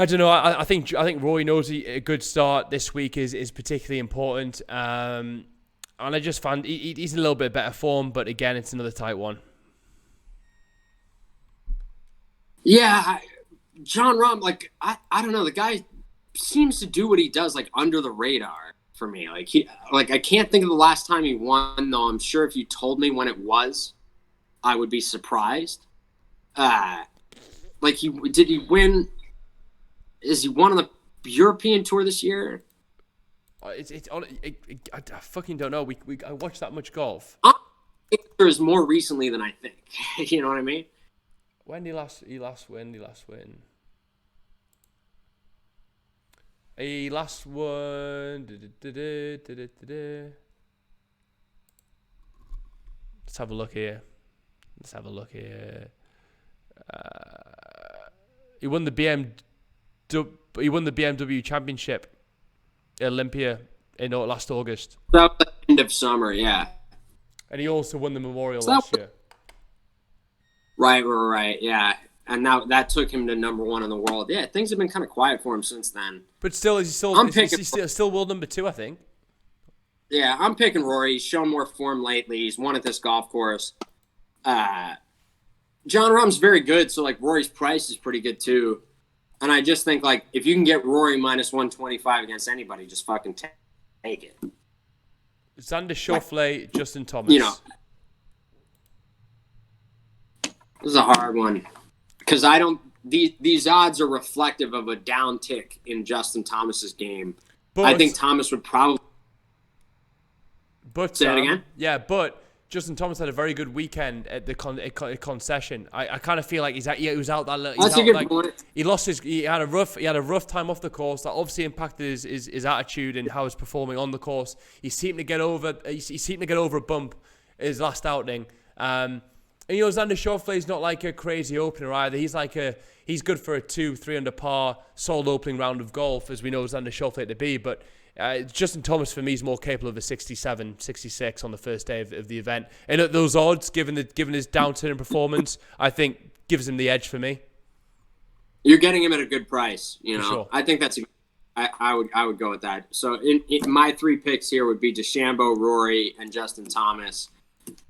don't know. I think Rory knows a good start this week is particularly important. And I just found he's in a little bit better form, but again, it's another tight one. Yeah, Jon Rahm, like I don't know, the guy seems to do what he does like under the radar for me. I can't think of the last time he won, though. I'm sure if you told me when it was, I would be surprised. Did he win? Is he won on the European Tour this year? I fucking don't know. I watch that much golf. There is more recently than I think. You know what I mean? When did he last win? He last won. Let's have a look here. He won the BMW Championship at Olympia in last August. That was the end of summer, yeah. And he also won the Memorial last year. Right, yeah. And now that took him to number one in the world. Yeah, things have been kind of quiet for him since then. But still, he's still world number 2, I think. Yeah, I'm picking Rory. He's shown more form lately. He's won at this golf course. Jon Rahm's very good, so like Rory's price is pretty good too. And I just think like if you can get Rory minus 125 against anybody, just fucking take it. Xander Schauffele, Justin Thomas. This is a hard one because these odds are reflective of a downtick in Justin Thomas's game. But I think Thomas would probably. Say that again? Yeah, but Justin Thomas had a very good weekend at the concession. I kind of feel like he was out that. That's a good point. He had a rough time off the course that obviously impacted his attitude and how he's performing on the course. He seemed to get over a bump his last outing. And Xander Schauffele is not like a crazy opener either. He's good for a 2-3 under par solid opening round of golf, as we know Xander Schauffele to be. But Justin Thomas for me is more capable of a 67, 66 on the first day of the event. And at those odds, given his downturn in performance, I think gives him the edge for me. You're getting him at a good price. Sure. I think I would go with that. So in my 3 picks here would be DeChambeau, Rory, and Justin Thomas.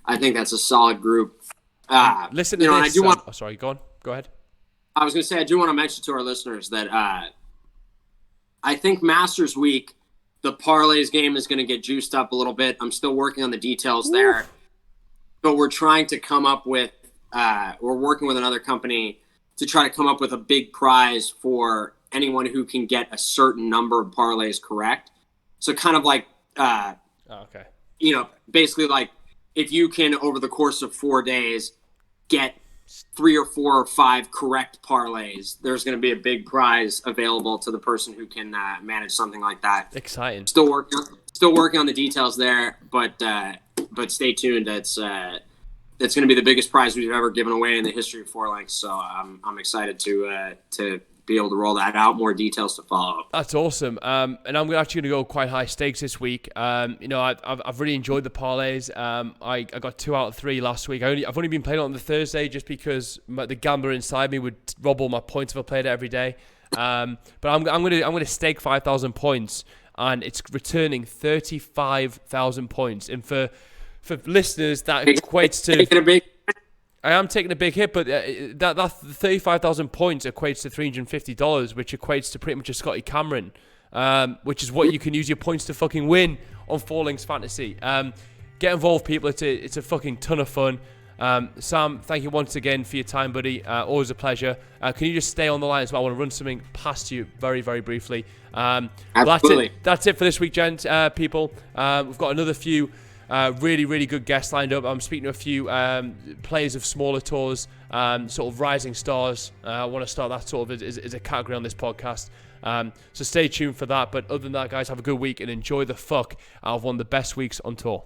I think that's a solid group. Listen to this. Sorry, go on. Go ahead. I was going to say, I do want to mention to our listeners that I think Masters Week, the parlays game is going to get juiced up a little bit. I'm still working on the details there. But we're trying to come up with, we're working with another company to try to come up with a big prize for anyone who can get a certain number of parlays correct. So kind of like, basically like if you can, over the course of 4 days, get 3 or 4 or 5 correct parlays, there's going to be a big prize available to the person who can manage something like that. Exciting. Still working on the details there, but stay tuned. That's going to be the biggest prize we've ever given away in the history of Four Links. So I'm excited to be able to roll that out. More details to follow. That's awesome. And I'm actually going to go quite high stakes this week. I've really enjoyed the parlays. I got 2 out of 3 last week. I've only been playing it on the Thursday just because the gambler inside me would rob all my points if I played it every day. But I'm going to stake 5,000 points, and it's returning 35,000 points. And for listeners, that equates to. I am taking a big hit, but that 35,000 points equates to $350, which equates to pretty much a Scotty Cameron, which is what you can use your points to fucking win on Four Links Fantasy. Get involved, people. It's a fucking ton of fun. Sam, thank you once again for your time, buddy. Always a pleasure. Can you just stay on the line as well? I want to run something past you very, very briefly. Absolutely. That's it for this week, people. We've got another few really, really good guests lined up. I'm speaking to a few players of smaller tours, sort of rising stars. I want to start that sort of as a category on this podcast. So stay tuned for that. But other than that, guys, have a good week and enjoy the fuck out of one of the best weeks on tour.